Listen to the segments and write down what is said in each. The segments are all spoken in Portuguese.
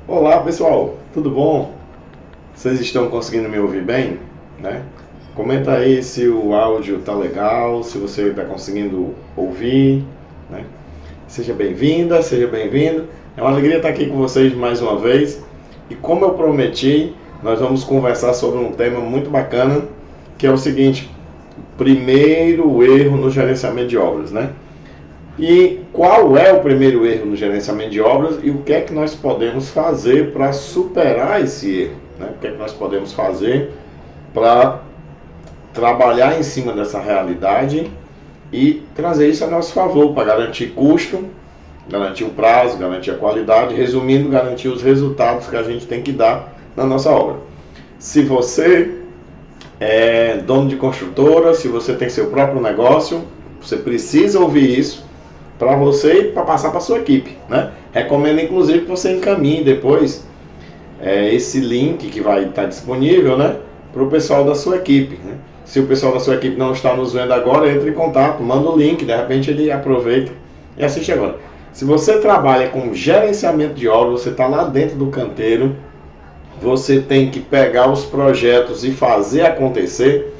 Olá pessoal, tudo bom? Vocês estão conseguindo me ouvir bem, né? Comenta aí se o áudio tá legal, se você está conseguindo ouvir, né? Seja bem-vinda, seja bem-vindo. É uma alegria estar aqui com vocês mais uma vez. E como eu prometi, nós vamos conversar sobre um tema muito bacana, que é o seguinte: primeiro erro no gerenciamento de obras, né? E qual é o primeiro erro no gerenciamento de obras e o que é que nós podemos fazer para superar esse erro, né? O que é que nós podemos fazer para trabalhar em cima dessa realidade e trazer isso a nosso favor, para garantir custo, garantir o prazo, garantir a qualidade, resumindo, garantir os resultados que a gente tem que dar na nossa obra. Se você é dono de construtora, se você tem seu próprio negócio, você precisa ouvir isso para você e para passar para a sua equipe, né? Recomendo inclusive que você encaminhe depois esse link que vai estar disponível, né, para o pessoal da sua equipe, né? Se o pessoal da sua equipe não está nos vendo agora, entre em contato, manda o link, de repente ele aproveita e assiste agora. Se você trabalha com gerenciamento de obras, você está lá dentro do canteiro, você tem que pegar os projetos e fazer acontecer,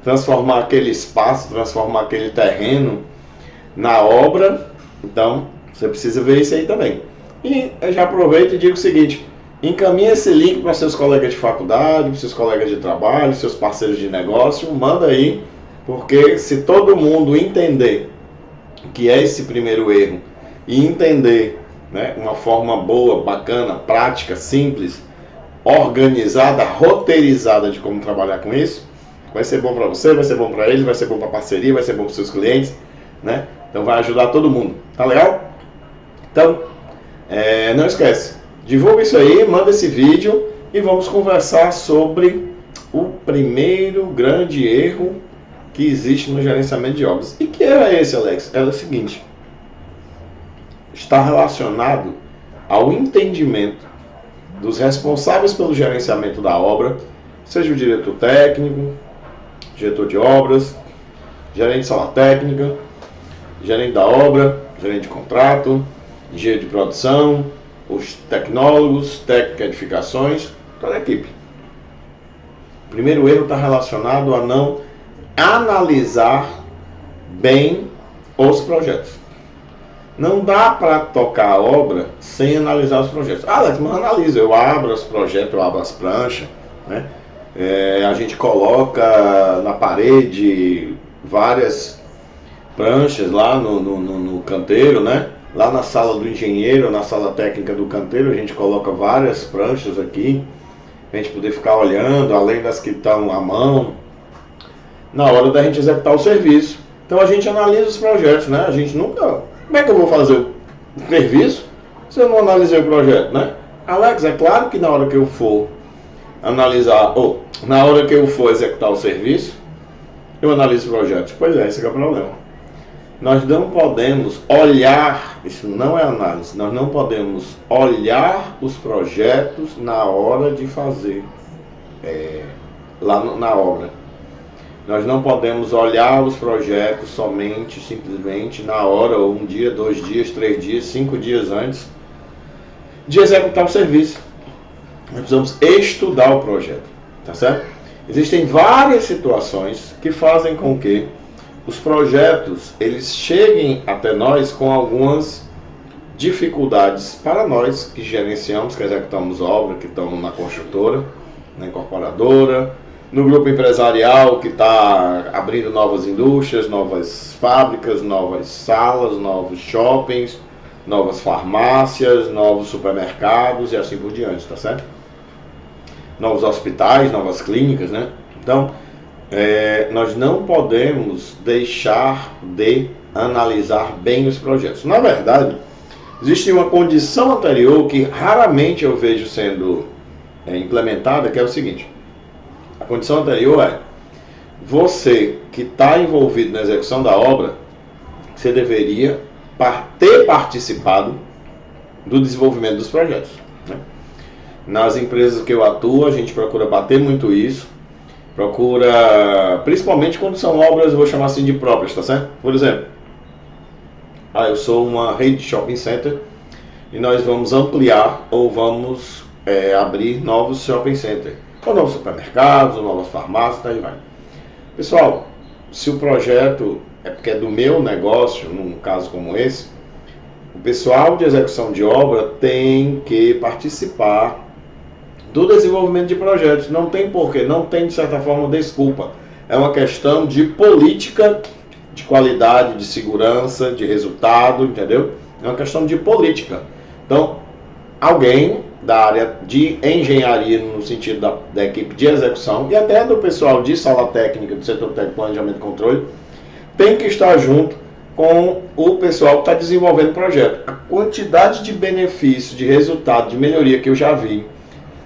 transformar aquele espaço, transformar aquele terreno na obra. Então você precisa ver isso aí também. E eu já aproveito e digo o seguinte: encaminhe esse link para seus colegas de faculdade, para seus colegas de trabalho, seus parceiros de negócio, manda aí, porque se todo mundo entender que é esse primeiro erro e entender, né, uma forma boa, bacana, prática, simples, organizada, roteirizada de como trabalhar com isso, vai ser bom para você, vai ser bom para eles, vai ser bom para a parceria, vai ser bom para os seus clientes, né? Então vai ajudar todo mundo, tá legal? Então, não esquece, divulga isso aí, manda esse vídeo e vamos conversar sobre o primeiro grande erro que existe no gerenciamento de obras. E que era esse, Alex? Era o seguinte: está relacionado ao entendimento dos responsáveis pelo gerenciamento da obra, seja o diretor técnico, diretor de obras, gerente de sala técnica, gerente da obra, gerente de contrato, engenheiro de produção, os tecnólogos, técnico de edificações, toda a equipe. O primeiro erro está relacionado a não analisar bem os projetos. Não dá para tocar a obra sem analisar os projetos. Alex, mas analisa, eu abro os projetos, eu abro as pranchas, né? A gente coloca na parede várias pranchas lá no canteiro, né? Lá na sala do engenheiro, na sala técnica do canteiro, a gente coloca várias pranchas aqui, pra gente poder ficar olhando, além das que estão à mão, na hora da gente executar o serviço. Então a gente analisa os projetos, né? A gente nunca... Como é que eu vou fazer o serviço se eu não analisei o projeto, né? Alex, é claro que na hora que eu for analisar, ou na hora que eu for executar o serviço, eu analiso o projeto. Pois é, esse é o problema. Nós não podemos olhar, isso não é análise, nós não podemos olhar os projetos na hora de fazer, lá na obra. Nós não podemos olhar os projetos somente, simplesmente, na hora, ou um dia, 2 dias, 3 dias, 5 dias antes de executar o serviço. Nós precisamos estudar o projeto, tá certo? Existem várias situações que fazem com que os projetos eles cheguem até nós com algumas dificuldades para nós que gerenciamos, que executamos obra, que estamos na construtora, na incorporadora, no grupo empresarial que está abrindo novas indústrias, novas fábricas, novas salas, novos shoppings, novas farmácias, novos supermercados e assim por diante, tá certo? Novos hospitais, novas clínicas, né? Então, nós não podemos deixar de analisar bem os projetos. Na verdade, existe uma condição anterior que raramente eu vejo sendo implementada, que é o seguinte: a condição anterior é: você que está envolvido na execução da obra, você deveria ter participado do desenvolvimento dos projetos, né? Nas empresas que eu atuo, a gente procura bater muito isso, procura, principalmente quando são obras, eu vou chamar assim de próprias, tá certo? Por exemplo, eu sou uma rede de shopping center, e nós vamos ampliar ou vamos abrir novos shopping centers, ou novos supermercados, ou novas farmácias, daí vai. Pessoal, se o projeto é porque é do meu negócio, num caso como esse, o pessoal de execução de obra tem que participar do desenvolvimento de projetos. Não tem porquê, não tem de certa forma desculpa. É uma questão de política, de qualidade, de segurança, de resultado, entendeu? É uma questão de política. Então, alguém da área de engenharia, no sentido da equipe de execução, e até do pessoal de sala técnica, do setor técnico, planejamento e controle, tem que estar junto com o pessoal que está desenvolvendo o projeto. A quantidade de benefício, de resultado, de melhoria que eu já vi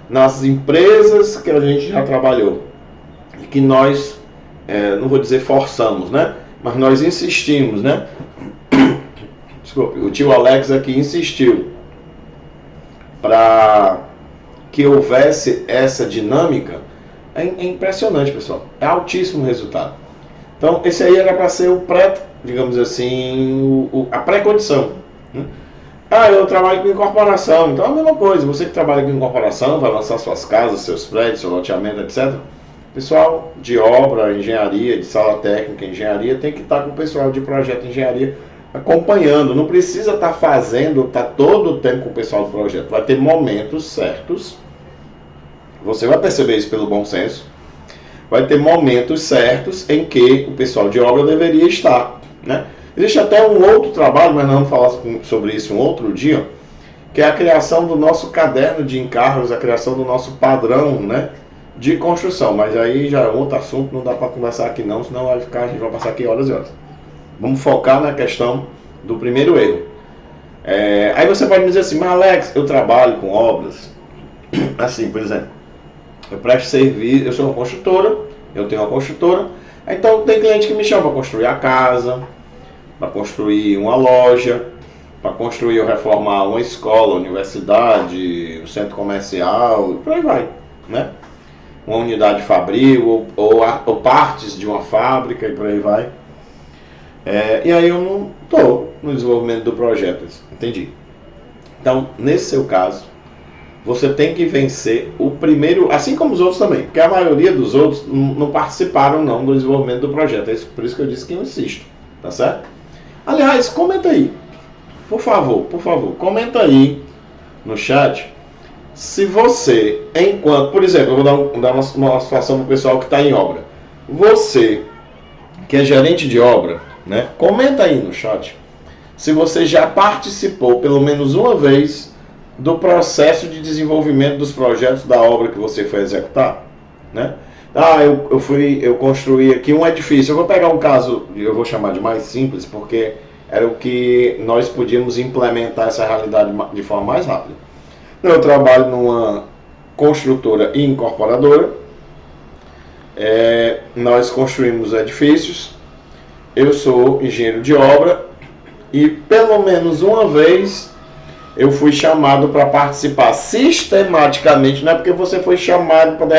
nas empresas que a gente já trabalhou e que nós, não vou dizer forçamos, né? Mas nós insistimos, né? Desculpe, o tio Alex aqui insistiu para que houvesse essa dinâmica. É impressionante, pessoal. É altíssimo resultado. Então, esse aí era para ser o pré, digamos assim, a pré-condição, né? Eu trabalho com incorporação, então é a mesma coisa. Você que trabalha com incorporação, vai lançar suas casas, seus prédios, seu loteamento, etc. Pessoal de obra, engenharia, de sala técnica, engenharia, tem que estar com o pessoal de projeto de engenharia acompanhando. Não precisa estar fazendo, todo o tempo com o pessoal do projeto. Vai ter momentos certos. Você vai perceber isso pelo bom senso. Vai ter momentos certos em que o pessoal de obra deveria estar, né? Existe até um outro trabalho, mas nós vamos falar sobre isso um outro dia, que é a criação do nosso caderno de encargos, a criação do nosso padrão, né, de construção. Mas aí já é outro assunto, não dá para conversar aqui não, senão a gente vai passar aqui horas e horas. Vamos focar na questão do primeiro erro. Aí você pode me dizer assim, mas Alex, eu trabalho com obras, assim, por exemplo, eu presto serviço, eu sou uma construtora, eu tenho uma construtora, então tem cliente que me chama para construir a casa, para construir uma loja, para construir ou reformar uma escola, universidade, um centro comercial, e por aí vai, né? Uma unidade fabril ou partes de uma fábrica e por aí vai. E aí eu não estou no desenvolvimento do projeto, entendi. Então, nesse seu caso, você tem que vencer o primeiro, assim como os outros também, porque a maioria dos outros não participaram não do desenvolvimento do projeto. Por isso que eu disse que eu insisto, tá certo? Aliás, comenta aí, por favor, comenta aí no chat se você, enquanto, por exemplo, eu vou dar uma situação para o pessoal que está em obra. Você, que é gerente de obra, né? Comenta aí no chat se você já participou pelo menos uma vez do processo de desenvolvimento dos projetos da obra que você foi executar, né? Eu construí aqui um edifício. Eu vou pegar um caso, eu vou chamar de mais simples, porque era o que nós podíamos implementar essa realidade de forma mais rápida. Eu trabalho numa construtora e incorporadora. Nós construímos edifícios. Eu sou engenheiro de obra e pelo menos uma vez eu fui chamado para participar sistematicamente. Não é porque você foi chamado para de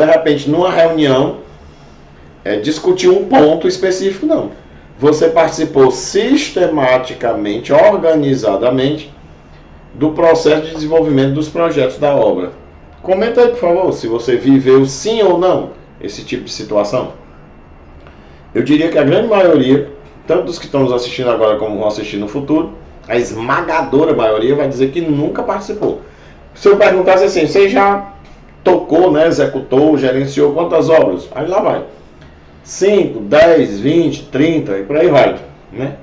repente numa reunião discutir um ponto específico, não. Você participou sistematicamente, organizadamente, do processo de desenvolvimento dos projetos da obra. Comenta aí, por favor, se você viveu sim ou não esse tipo de situação. Eu diria que a grande maioria, tanto dos que estão nos assistindo agora como vão assistir no futuro, a esmagadora maioria vai dizer que nunca participou. Se eu perguntasse assim, você já tocou, né, executou, gerenciou quantas obras? Aí lá vai. 5, 10, 20, 30 e por aí vai, né?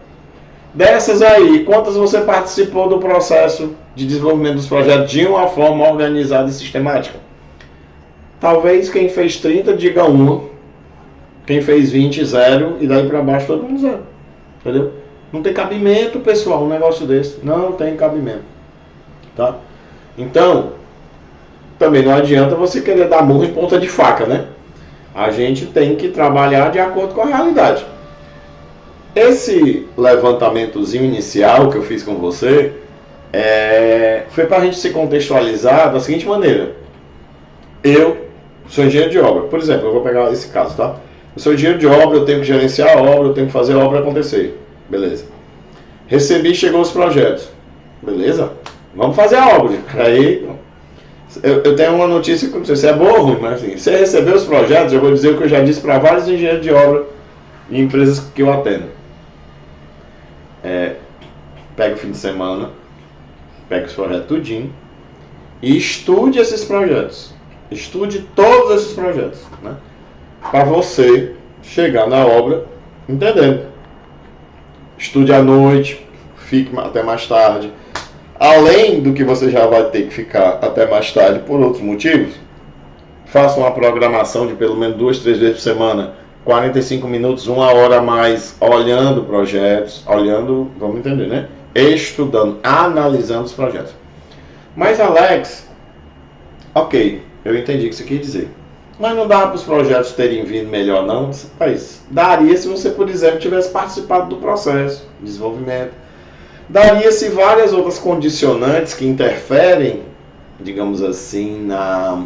Dessas aí, quantas você participou do processo de desenvolvimento dos projetos de uma forma organizada e sistemática? Talvez quem fez 30 diga 1, quem fez 20, 0, e daí para baixo todo mundo 0. Entendeu? Não tem cabimento, pessoal, um negócio desse. Não tem cabimento. Tá? Então, também não adianta você querer dar murro em ponta de faca, né? A gente tem que trabalhar de acordo com a realidade. Esse levantamentozinho inicial que eu fiz com você foi para a gente se contextualizar da seguinte maneira. Eu sou engenheiro de obra. Por exemplo, eu vou pegar esse caso, tá? Eu sou engenheiro de obra, eu tenho que gerenciar a obra, eu tenho que fazer a obra acontecer. Beleza. Recebi, chegou os projetos. Beleza? Vamos fazer a obra. Aí, eu tenho uma notícia que não sei se é boa ou ruim, mas assim, você recebeu os projetos, eu vou dizer o que eu já disse para vários engenheiros de obra em empresas que eu atendo. Pega o fim de semana, pega os projetos tudinho e estude esses projetos. Estude todos esses projetos, né? Para você chegar na obra entendendo. Estude à noite, fique até mais tarde. Além do que você já vai ter que ficar até mais tarde por outros motivos, faça uma programação de pelo menos 2, 3 vezes por semana, 45 minutos, 1 hora a mais, olhando projetos, vamos entender, né? Estudando, analisando os projetos. Mas Alex, ok, eu entendi o que você quer dizer. Mas não dá para os projetos terem vindo melhor não? Mas daria se você, por exemplo, tivesse participado do processo de desenvolvimento. Daria se várias outras condicionantes que interferem, digamos assim, na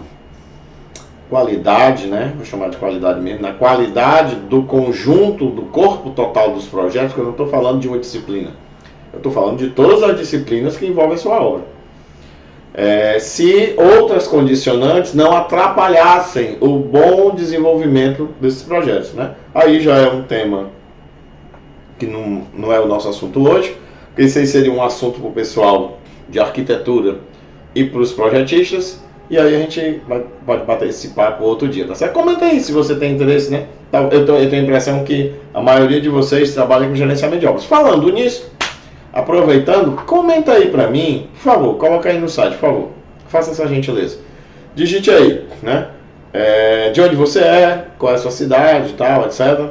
qualidade, né? Vou chamar de qualidade mesmo, na qualidade do conjunto, do corpo total dos projetos, porque eu não estou falando de uma disciplina. Eu estou falando de todas as disciplinas que envolvem a sua obra. Se outras condicionantes não atrapalhassem o bom desenvolvimento desses projetos, né? Aí já é um tema que não é o nosso assunto hoje, porque esse aí seria um assunto para o pessoal de arquitetura e para os projetistas, e aí a gente pode bater esse papo outro dia, tá certo? Comenta aí se você tem interesse, né? Eu tenho a impressão que a maioria de vocês trabalha com gerenciamento de obras. Falando nisso, aproveitando, comenta aí para mim, por favor, coloca aí no site, por favor, faça essa gentileza. Digite aí, né? De onde você é, qual é a sua cidade e tal, etc.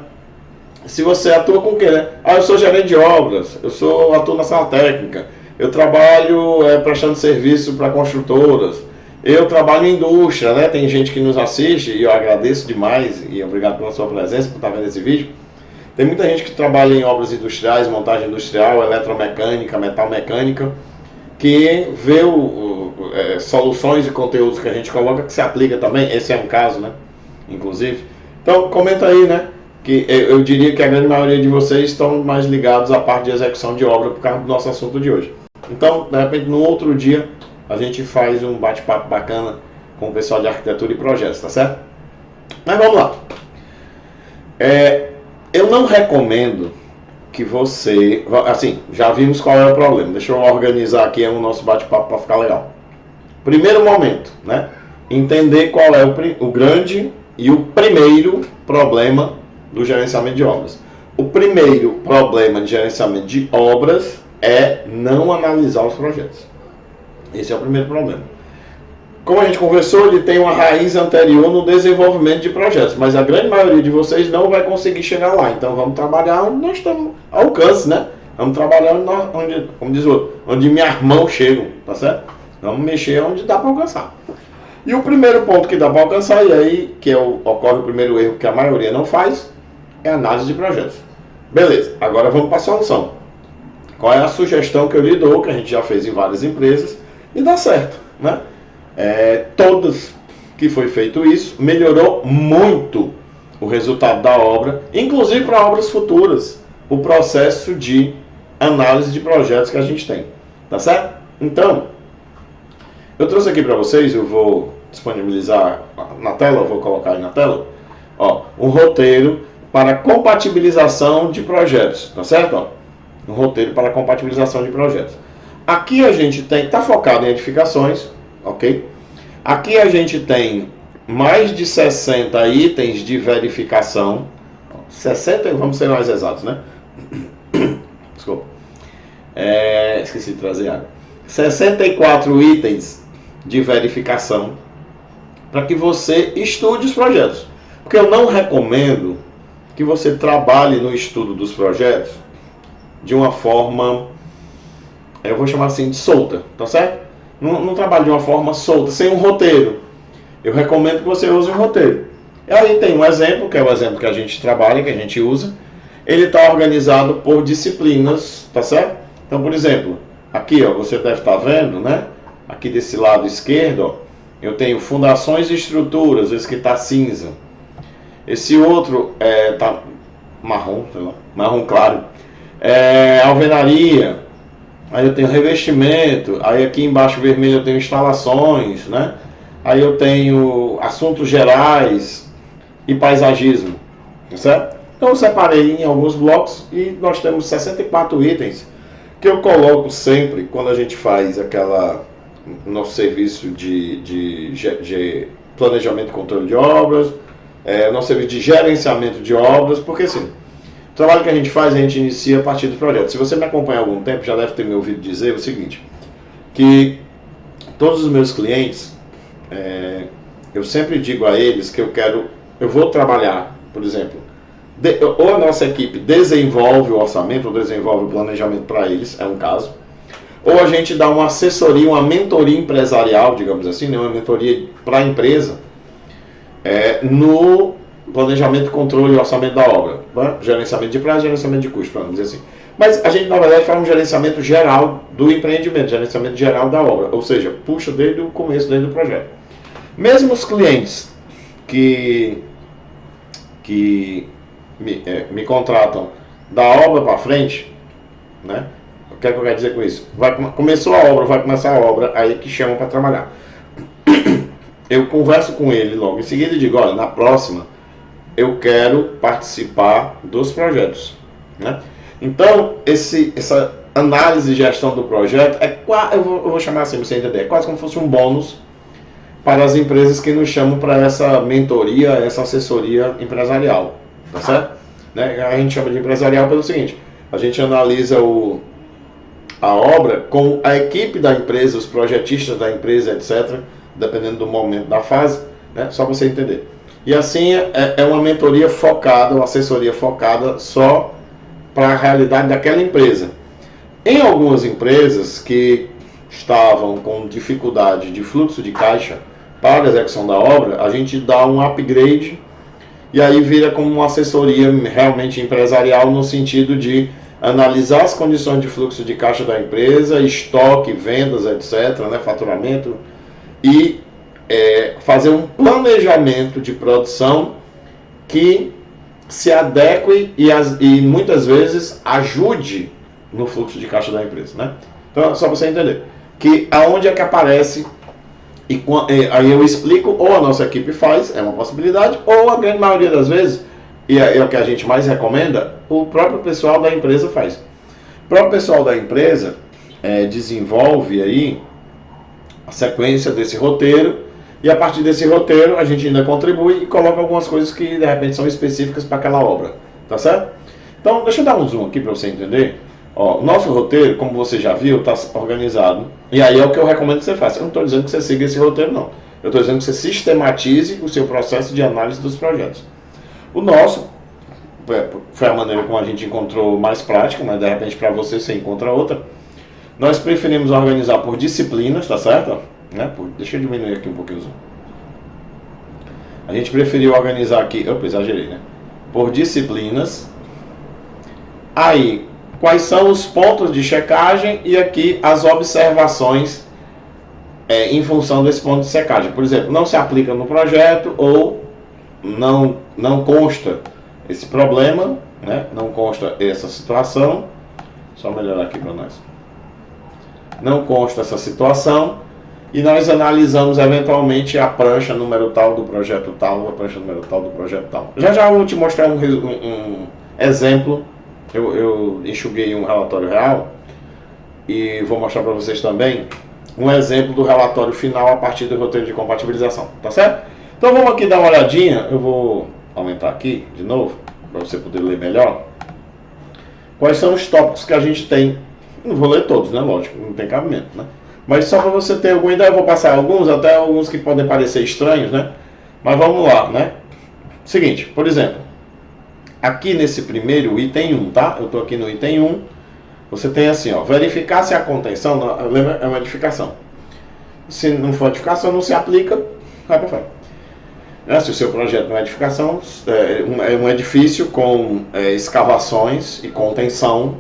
Se você atua com o quê, né? Eu sou gerente de obras, eu atuo na sala técnica, eu trabalho prestando serviço para construtoras, eu trabalho em indústria, né? Tem gente que nos assiste e eu agradeço demais e obrigado pela sua presença, por estar vendo esse vídeo. Tem muita gente que trabalha em obras industriais, montagem industrial, eletromecânica, metalmecânica, que vê soluções e conteúdos que a gente coloca que se aplica também. Esse é um caso, né? Inclusive. Então, comenta aí, né? Que eu diria que a grande maioria de vocês estão mais ligados à parte de execução de obra por causa do nosso assunto de hoje. Então, de repente, no outro dia, a gente faz um bate-papo bacana com o pessoal de arquitetura e projetos, tá certo? Mas vamos lá. Eu não recomendo que você... Assim, já vimos qual é o problema. Deixa eu organizar aqui o nosso bate-papo para ficar legal. Primeiro momento, né? Entender qual é o grande e o primeiro problema do gerenciamento de obras. O primeiro problema de gerenciamento de obras é não analisar os projetos. Esse é o primeiro problema. Como a gente conversou, ele tem uma raiz anterior no desenvolvimento de projetos, mas a grande maioria de vocês não vai conseguir chegar lá. Então vamos trabalhar onde nós estamos ao alcance, né? Vamos trabalhar onde, como diz o outro, onde minhas mãos chegam, tá certo? Vamos mexer onde dá para alcançar. E o primeiro ponto que dá para alcançar, e aí que ocorre o primeiro erro que a maioria não faz, é a análise de projetos. Beleza, agora vamos para a solução. Qual é a sugestão que eu lhe dou, que a gente já fez em várias empresas, e dá certo, né? Todas que foi feito isso, melhorou muito o resultado da obra, inclusive para obras futuras, o processo de análise de projetos que a gente tem, tá certo? Então, eu trouxe aqui para vocês, eu vou disponibilizar na tela, eu vou colocar aí na tela, um roteiro para compatibilização de projetos, tá certo? Um roteiro para compatibilização de projetos. Aqui a gente está focado em edificações, ok? Aqui a gente tem mais de 60 itens de verificação. 60, vamos ser mais exatos, né? Desculpa. Esqueci de trazer água. 64 itens de verificação para que você estude os projetos. Porque eu não recomendo que você trabalhe no estudo dos projetos de uma forma, eu vou chamar assim, de solta, tá certo? Não trabalhe de uma forma solta, sem um roteiro. Eu recomendo que você use um roteiro. E aí tem um exemplo, que é o exemplo que a gente trabalha, que a gente usa. Ele está organizado por disciplinas, tá certo? Então, por exemplo, aqui, você deve estar vendo, né? Aqui desse lado esquerdo, eu tenho fundações e estruturas, esse que está cinza. Esse outro tá marrom, sei lá, marrom claro. alvenaria, aí eu tenho revestimento, aí aqui embaixo vermelho eu tenho instalações, né? Aí eu tenho assuntos gerais e paisagismo, certo? Então eu separei em alguns blocos e nós temos 64 itens que eu coloco sempre quando a gente faz nosso serviço de planejamento e controle de obras, nosso serviço de gerenciamento de obras, porque assim, o trabalho que a gente faz, a gente inicia a partir do projeto. Se você me acompanha há algum tempo, já deve ter me ouvido dizer o seguinte, que todos os meus clientes, eu sempre digo a eles que eu vou trabalhar, por exemplo, ou a nossa equipe desenvolve o orçamento, ou desenvolve o planejamento para eles, é um caso, ou a gente dá uma assessoria, uma mentoria empresarial, digamos assim, né, uma mentoria para a empresa, no planejamento, controle e orçamento da obra, né? Gerenciamento de prazo, gerenciamento de custo, vamos dizer assim. Mas a gente, na verdade, faz um gerenciamento geral do empreendimento, gerenciamento geral da obra, ou seja, puxa desde o começo, desde o projeto. Mesmo os clientes que me contratam da obra para frente, né? O que é que eu quero dizer com isso? Começou a obra, vai começar a obra, aí que chamam para trabalhar. Eu converso com ele logo em seguida e digo, olha, na próxima eu quero participar dos projetos, né? Então, essa análise e gestão do projeto eu vou chamar assim, pra você entender, é quase como se fosse um bônus para as empresas que nos chamam para essa mentoria, essa assessoria empresarial, tá certo? Né? A gente chama de empresarial pelo seguinte, a gente analisa a obra com a equipe da empresa, os projetistas da empresa, etc., dependendo do momento da fase, né? Só para você entender. E assim é uma mentoria focada, uma assessoria focada só para a realidade daquela empresa. Em algumas empresas que estavam com dificuldade de fluxo de caixa para a execução da obra, a gente dá um upgrade e aí vira como uma assessoria realmente empresarial no sentido de analisar as condições de fluxo de caixa da empresa, estoque, vendas, etc., né, faturamento, e fazer um planejamento de produção que se adeque e muitas vezes ajude no fluxo de caixa da empresa, né? Então, só para você entender que aonde é que aparece e aí eu explico, ou a nossa equipe faz, é uma possibilidade, ou a grande maioria das vezes, e é o que a gente mais recomenda, o próprio pessoal da empresa faz. O próprio pessoal da empresa desenvolve aí a sequência desse roteiro, e a partir desse roteiro a gente ainda contribui e coloca algumas coisas que de repente são específicas para aquela obra, tá certo? Então deixa eu dar um zoom aqui para você entender. Ó, nosso roteiro, como você já viu, está organizado, e aí é o que eu recomendo que você faça. Eu não estou dizendo que você siga esse roteiro, não. Eu estou dizendo que você sistematize o seu processo de análise dos projetos. O nosso foi a maneira como a gente encontrou mais prática, mas de repente para você encontra outra. Nós preferimos organizar por disciplinas, tá certo? Né? Deixa eu diminuir aqui um pouquinho o zoom. A gente preferiu organizar aqui, opa, exagerei, né? Por disciplinas. Aí, quais são os pontos de checagem e aqui as observações em função desse ponto de checagem. Por exemplo, não se aplica no projeto ou não consta esse problema, né? Não consta essa situação. Só melhorar aqui para nós. Não consta essa situação. E nós analisamos eventualmente a prancha número tal do projeto tal, a prancha número tal do projeto tal. Já vou te mostrar um exemplo. Eu enxuguei um relatório real e vou mostrar para vocês também um exemplo do relatório final a partir do roteiro de compatibilização, tá certo? Então vamos aqui dar uma olhadinha, eu vou aumentar aqui de novo, para você poder ler melhor. Quais são os tópicos que a gente tem? Não vou ler todos, né? Lógico, não tem cabimento, né? Mas só para você ter alguma ideia, eu vou passar alguns, até alguns que podem parecer estranhos, né? Mas vamos lá, né? Seguinte, por exemplo, aqui nesse primeiro item 1, tá? Eu estou aqui no item 1, você tem assim, ó, verificar se a contenção, lembra, é uma edificação. Se não for edificação, não se aplica, vai para fora. Se o seu projeto não é edificação, é um edifício com escavações e contenção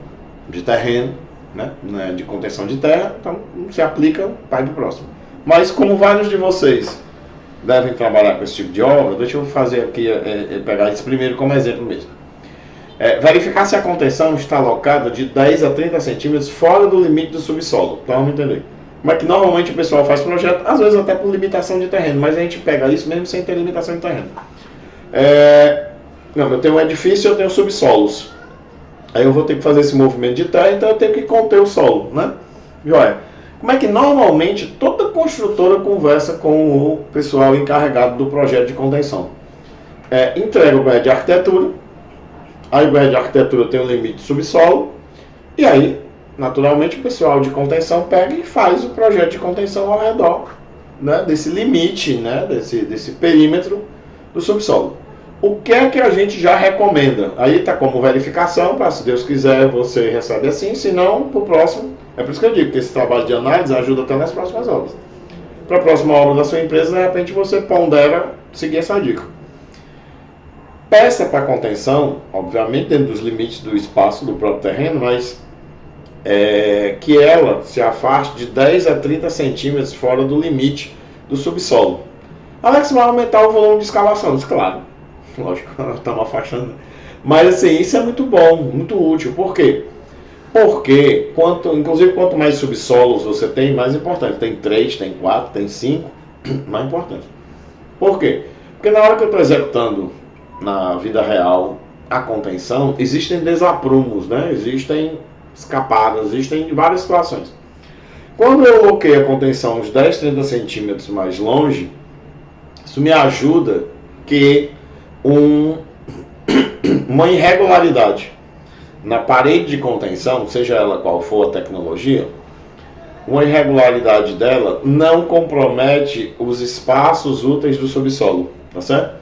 de terreno, né, de contenção de terra, então não se aplica, vai para o próximo. Mas como vários de vocês devem trabalhar com esse tipo de obra, deixa eu fazer aqui, pegar esse primeiro como exemplo mesmo. Verificar se a contenção está alocada de 10 a 30 centímetros fora do limite do subsolo. Então vamos entender. Como é que normalmente o pessoal faz projeto, às vezes até por limitação de terreno, mas a gente pega isso mesmo sem ter limitação de terreno. Não, eu tenho um edifício e eu tenho subsolos. Aí eu vou ter que fazer esse movimento de terra, então eu tenho que conter o solo, né? E olha, como é que normalmente toda construtora conversa com o pessoal encarregado do projeto de contenção? Entrega o projeto de arquitetura, aí o projeto de arquitetura tem um limite de subsolo, e aí, naturalmente, o pessoal de contenção pega e faz o projeto de contenção ao redor, né, desse limite, né, desse perímetro do subsolo. O que é que a gente já recomenda? Aí está como verificação, para se Deus quiser você recebe assim, se não, para o próximo. É por isso que eu digo que esse trabalho de análise ajuda até nas próximas obras. Para a próxima obra da sua empresa, de repente você pondera seguir essa dica. Peça para contenção, obviamente dentro dos limites do espaço do próprio terreno, mas que ela se afaste de 10 a 30 centímetros fora do limite do subsolo. Alex, vai aumentar o volume de escavação? Claro. Lógico, estamos afastando. Mas assim, isso é muito bom, muito útil. Por quê? Porque, inclusive, quanto mais subsolos você tem, mais importante. Tem 3, tem 4, tem 5, mais importante. Por quê? Porque na hora que eu estou executando na vida real a contenção, existem desaprumos, né? Existem escapadas, existem várias situações. Quando eu aloquei a contenção uns 10, 30 centímetros mais longe, isso me ajuda que uma irregularidade na parede de contenção, seja ela qual for a tecnologia, uma irregularidade dela não compromete os espaços úteis do subsolo, tá certo?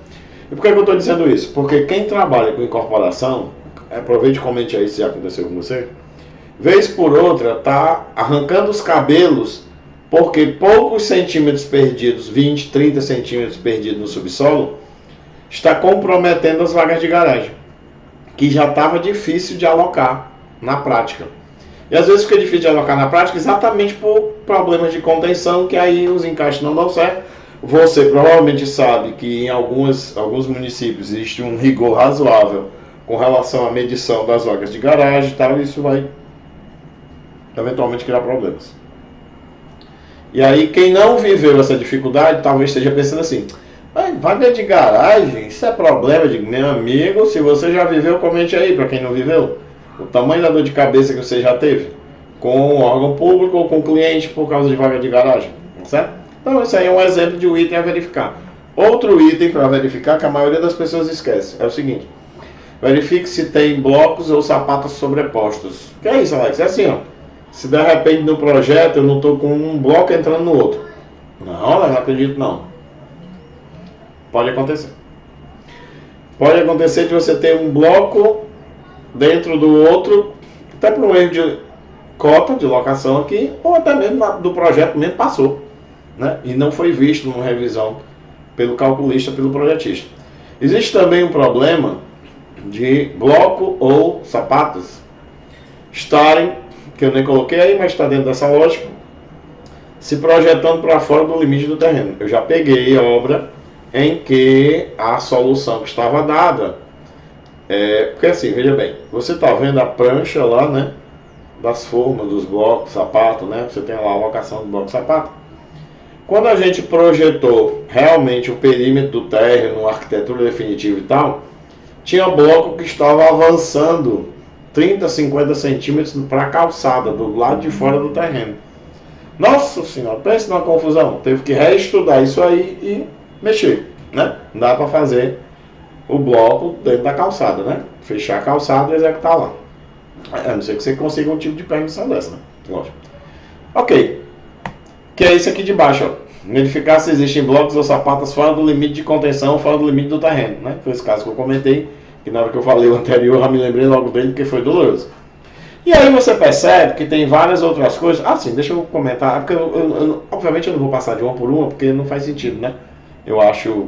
E por que eu estou dizendo isso? Porque quem trabalha com incorporação, aproveite e comente aí se já aconteceu com você, vez por outra está arrancando os cabelos porque poucos centímetros perdidos, 20, 30 centímetros perdidos no subsolo, está comprometendo as vagas de garagem, que já estava difícil de alocar na prática. E às vezes fica difícil de alocar na prática exatamente por problemas de contenção, que aí os encaixes não dão certo. Você provavelmente sabe que em alguns municípios existe um rigor razoável com relação à medição das vagas de garagem e tal, e isso vai eventualmente criar problemas. E aí quem não viveu essa dificuldade talvez esteja pensando assim: vaga de garagem, isso é problema. De meu amigo, se você já viveu, comente aí, para quem não viveu, o tamanho da dor de cabeça que você já teve com o órgão público ou com o cliente por causa de vaga de garagem, certo? Então esse aí é um exemplo de um item a verificar. Outro item para verificar que a maioria das pessoas esquece é o seguinte: verifique se tem blocos ou sapatos sobrepostos. Que é isso, Alex? É assim, ó. Se de repente no projeto eu não estou com um bloco entrando no outro. Não, eu não acredito não. Pode acontecer. Pode acontecer de você ter um bloco dentro do outro, até por um erro de cota de locação aqui, ou até mesmo do projeto mesmo passou, né? E não foi visto numa revisão pelo calculista, pelo projetista. Existe também um problema de bloco ou sapatos estarem, que eu nem coloquei aí, mas está dentro dessa lógica, se projetando para fora do limite do terreno. Eu já peguei a obra em que a solução que estava dada, porque assim, veja bem, você está vendo a prancha lá, né, das formas dos blocos, sapato, né, você tem lá a alocação do bloco sapato. Quando a gente projetou realmente o perímetro do térreo, a arquitetura definitiva e tal, tinha bloco que estava avançando 30, 50 centímetros para a calçada, do lado de fora do terreno. Nossa senhora, pense numa confusão, teve que reestudar isso aí e mexer, né? Não dá para fazer o bloco dentro da calçada, né? Fechar a calçada e executar lá. A não ser que você consiga um tipo de permissão dessa, né? Lógico. Ok. Que é isso aqui de baixo, ó. Verificar se existem blocos ou sapatas fora do limite de contenção, fora do limite do terreno, né? Foi esse caso que eu comentei, que na hora que eu falei o anterior, eu já me lembrei logo dele, porque foi doloroso. E aí você percebe que tem várias outras coisas. Ah, sim, deixa eu comentar, porque obviamente eu não vou passar de uma por uma, porque não faz sentido, né? Eu acho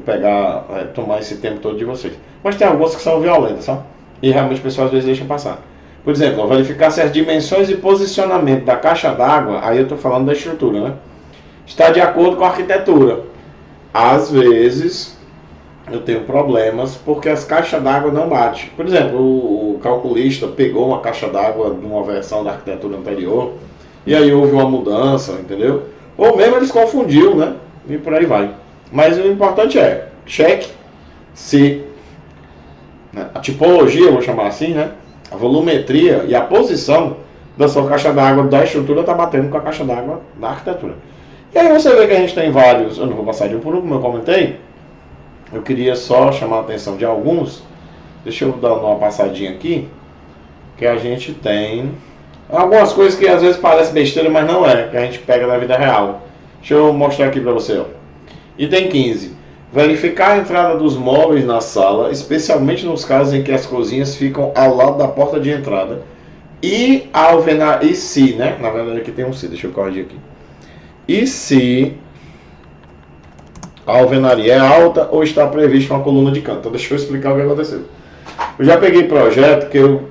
tomar esse tempo todo de vocês. Mas tem algumas que são violentas, sabe? E realmente o pessoal às vezes deixa passar. Por exemplo, verificar se as dimensões e posicionamento da caixa d'água, aí eu estou falando da estrutura, né? Está de acordo com a arquitetura. Às vezes, eu tenho problemas porque as caixas d'água não batem. Por exemplo, o calculista pegou uma caixa d'água de uma versão da arquitetura anterior e aí houve uma mudança, entendeu? Ou mesmo eles confundiu, né? E por aí vai. Mas o importante é, cheque se, né, a tipologia, vou chamar assim, né? A volumetria e a posição da sua caixa d'água da estrutura está batendo com a caixa d'água da arquitetura. E aí você vê que a gente tem vários, eu não vou passar de um por um, como eu comentei, eu queria só chamar a atenção de alguns. Deixa eu dar uma passadinha aqui, que a gente tem algumas coisas que às vezes parecem besteira, mas não é, que a gente pega na vida real. Deixa eu mostrar aqui para você, ó. Item 15. Verificar a entrada dos móveis na sala, especialmente nos casos em que as cozinhas ficam ao lado da porta de entrada. E se, né? Na verdade aqui tem um se, deixa eu corrigir aqui. E se a alvenaria é alta ou está prevista uma coluna de canto. Então deixa eu explicar o que aconteceu. Eu já peguei projeto, que eu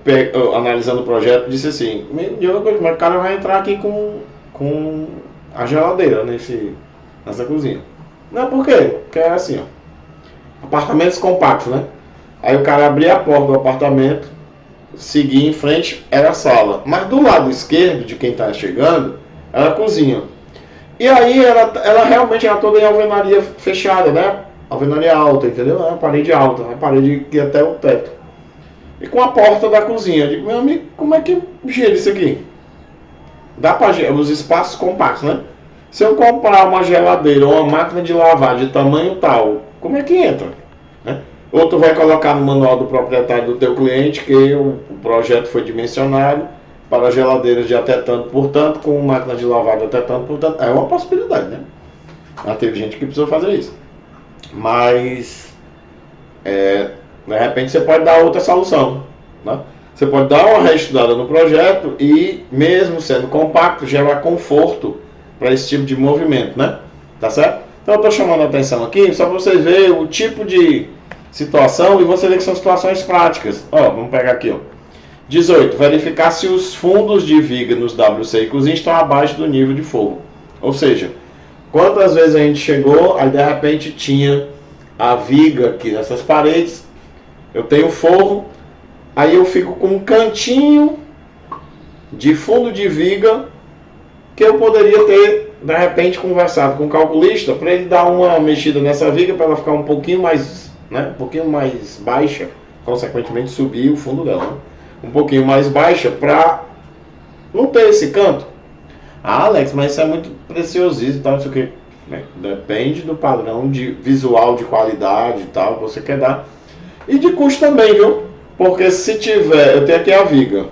analisando o projeto, disse assim, como é que o cara vai entrar aqui com a geladeira nessa cozinha? Não, por quê? Porque é assim, ó. Apartamentos compactos, né? Aí o cara abria a porta do apartamento, seguia em frente, era a sala. Mas do lado esquerdo de quem está chegando, era a cozinha. E aí ela realmente era toda em alvenaria fechada, né? Alvenaria alta, entendeu? É uma parede alta, uma parede que ia até o teto. E com a porta da cozinha. Eu digo, meu amigo, como é que gira isso aqui? Dá para os espaços compactos, né? Se eu comprar uma geladeira ou uma máquina de lavar de tamanho tal, como é que entra? Né? Ou tu vai colocar no manual do proprietário do teu cliente que o projeto foi dimensionado para geladeiras de até tanto por tanto, com máquina de lavar de até tanto por tanto. É uma possibilidade, né? Já teve gente que precisou fazer isso. Mas, de repente, você pode dar outra solução. Né? Você pode dar uma reestudada no projeto e, mesmo sendo compacto, gerar conforto para esse tipo de movimento, né? Tá certo? Então eu estou chamando a atenção aqui só para vocês verem o tipo de situação e você ver que são situações práticas. Ó, vamos pegar aqui, ó. 18. Verificar se os fundos de viga nos WC e cozinha estão abaixo do nível de fogo. Ou seja, quantas vezes a gente chegou, aí de repente tinha a viga aqui nessas paredes, eu tenho forro, aí eu fico com um cantinho de fundo de viga que eu poderia ter, de repente, conversado com o calculista para ele dar uma mexida nessa viga para ela ficar um pouquinho mais, né, um pouquinho mais baixa, consequentemente subir o fundo dela, né? Um pouquinho mais baixa para não ter esse canto. Ah, Alex, mas isso é muito preciosismo e tal, não sei o que. Depende do padrão de visual, de qualidade e tal que você quer dar. E de custo também, viu? Porque se tiver, eu tenho aqui a viga.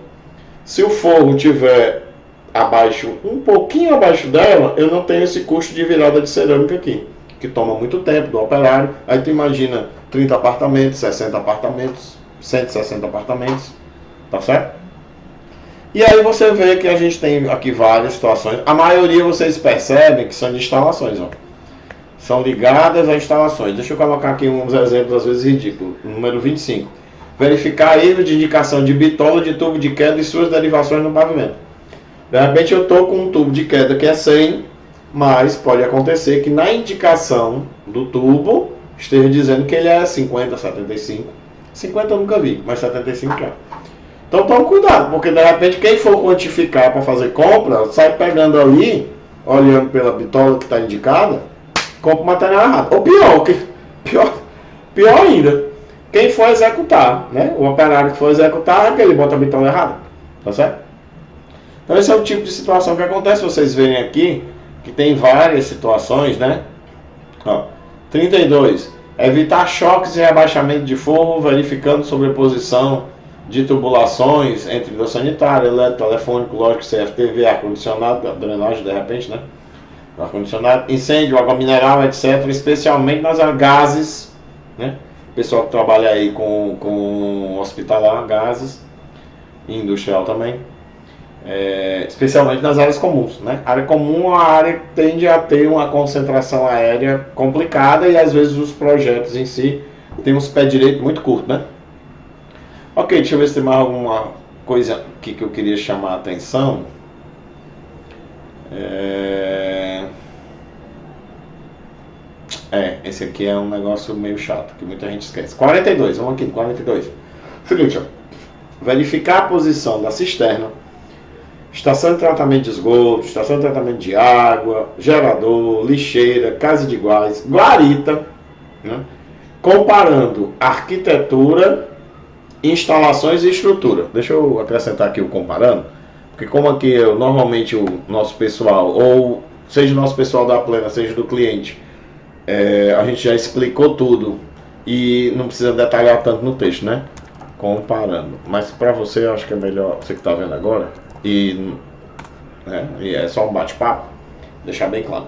Se o forro tiver abaixo, um pouquinho abaixo dela, eu não tenho esse custo de virada de cerâmica aqui, que toma muito tempo do operário. Aí tu imagina 30 apartamentos, 60 apartamentos, 160 apartamentos, tá certo? E aí você vê que a gente tem aqui várias situações. A maioria vocês percebem que são de instalações, ó. São ligadas a instalações. Deixa eu colocar aqui uns exemplos às vezes ridículos. Número 25. Verificar erro de indicação de bitola de tubo de queda e suas derivações no pavimento. De repente eu estou com um tubo de queda que é 100, mas pode acontecer que na indicação do tubo esteja dizendo que ele é 50, 75. 50 eu nunca vi, mas 75 é. Então tome cuidado, porque de repente quem for quantificar para fazer compra, sai pegando ali, olhando pela bitola que está indicada, compra o material errado. Ou pior ainda, quem for executar, né? O operário que for executar é que ele bota a bitola errada, tá certo? Então esse é o tipo de situação que acontece. Vocês verem aqui que tem várias situações, né? Ó, 32. Evitar choques e rebaixamento de forro, verificando sobreposição de tubulações entre do sanitário, elétrico, telefônico, lógico, CFTV, ar-condicionado, drenagem de repente, né? Ar-condicionado, incêndio, água mineral, etc. Especialmente nas gases, né? Pessoal que trabalha aí com hospitalar, gases, e industrial também. Especialmente nas áreas comuns, né? A área comum, a área tende a ter uma concentração aérea complicada e às vezes os projetos em si têm uns pé direito muito curto, né? Ok, deixa eu ver se tem mais alguma coisa aqui que eu queria chamar a atenção. Esse aqui é um negócio meio chato, que muita gente esquece. 42, vamos aqui no 42. Seguinte, ó. Verificar a posição da cisterna, estação de tratamento de esgoto, estação de tratamento de água, gerador, lixeira, casa de gás, guarita, né? Comparando arquitetura, instalações e estrutura. Deixa eu acrescentar aqui o comparando, porque como aqui normalmente o nosso pessoal, ou seja o nosso pessoal da Plena, seja do cliente, a gente já explicou tudo e não precisa detalhar tanto no texto, né? Comparando. Mas para você, eu acho que é melhor, você que está vendo agora, e é só um bate-papo, deixar bem claro.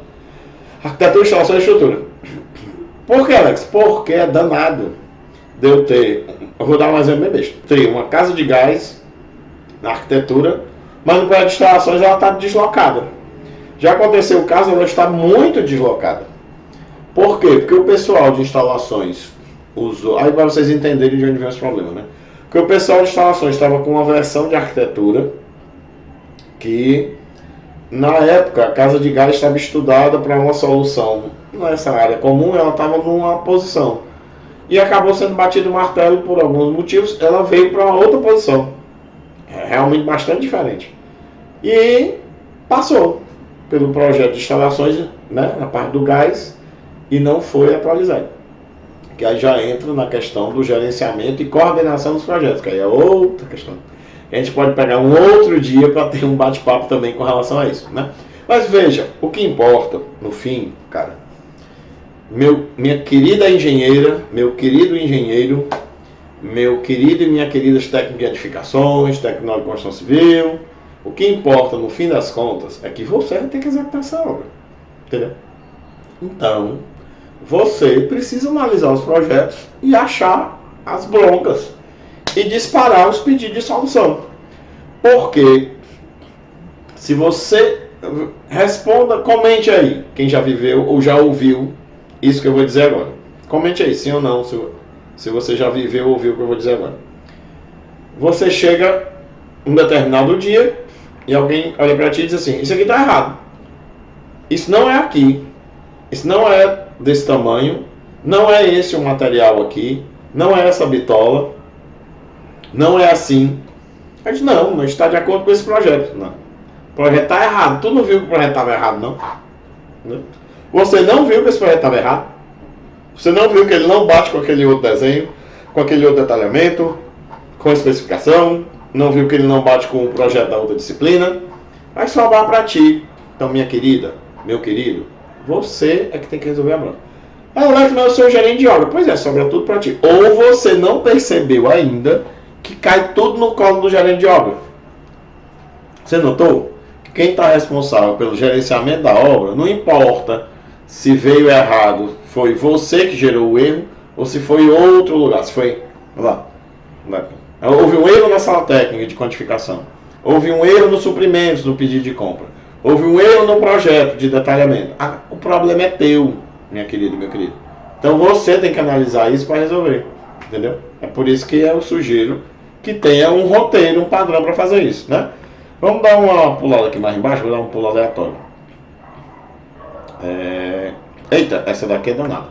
Arquitetura, instalação e estrutura. Por que, Alex? Porque é danado de eu ter, eu vou dar um exemplo bem besta, ter uma casa de gás na arquitetura, mas no projeto de instalações ela está deslocada. Já aconteceu o caso, ela está muito deslocada. Por quê? Porque o pessoal de instalações usou, aí para vocês entenderem de onde vem esse problema, né? Porque o pessoal de instalações estava com uma versão de arquitetura que, na época, a casa de gás estava estudada para uma solução nessa área comum, ela estava numa posição. E acabou sendo batido o martelo por alguns motivos, ela veio para uma outra posição. É realmente bastante diferente. E passou pelo projeto de instalações, né, na parte do gás, e não foi atualizado. Que aí já entra na questão do gerenciamento e coordenação dos projetos, que aí é outra questão. A gente pode pegar um outro dia para ter um bate-papo também com relação a isso, né? Mas veja, o que importa, no fim, cara, minha querida engenheira, meu querido engenheiro, meu querido e minha querida técnico de edificações, técnico de construção civil, o que importa, no fim das contas, é que você tem que executar essa obra, entendeu? Então, você precisa analisar os projetos e achar as broncas e disparar os pedidos de solução. Porque se você responda, comente aí, quem já viveu ou já ouviu isso que eu vou dizer agora. Comente aí, sim ou não, se você já viveu ou ouviu o que eu vou dizer agora. Você chega um determinado dia e alguém olha para ti e diz assim, isso aqui está errado. Isso não é aqui. Isso não é desse tamanho. Não é esse o material aqui. Não é essa bitola. Não é assim. A gente não está de acordo com esse projeto. Não. O projeto está errado. Tu não viu que o projeto estava errado, não? Você não viu que esse projeto estava errado? Você não viu que ele não bate com aquele outro desenho, com aquele outro detalhamento, com a especificação? Não viu que ele não bate com o projeto da outra disciplina? Vai sobrar para ti. Então, minha querida, meu querido, você é que tem que resolver a bronca. Alex, mas eu sou o gerente de obra. Pois é, sobra tudo para ti. Ou você não percebeu ainda que cai tudo no colo do gerente de obra. Você notou? Que quem está responsável pelo gerenciamento da obra, não importa se veio errado, foi você que gerou o erro, ou se foi outro lugar, se foi, lá, houve um erro na sala técnica de quantificação, houve um erro nos suprimentos no pedido de compra, houve um erro no projeto de detalhamento. O problema é teu, minha querida, meu querido. Então você tem que analisar isso para resolver, entendeu? É por isso que eu sugiro que tenha um roteiro, um padrão para fazer isso, né? Vamos dar uma pulada aqui mais embaixo, vou dar um pulo aleatório. Eita, essa daqui é danada.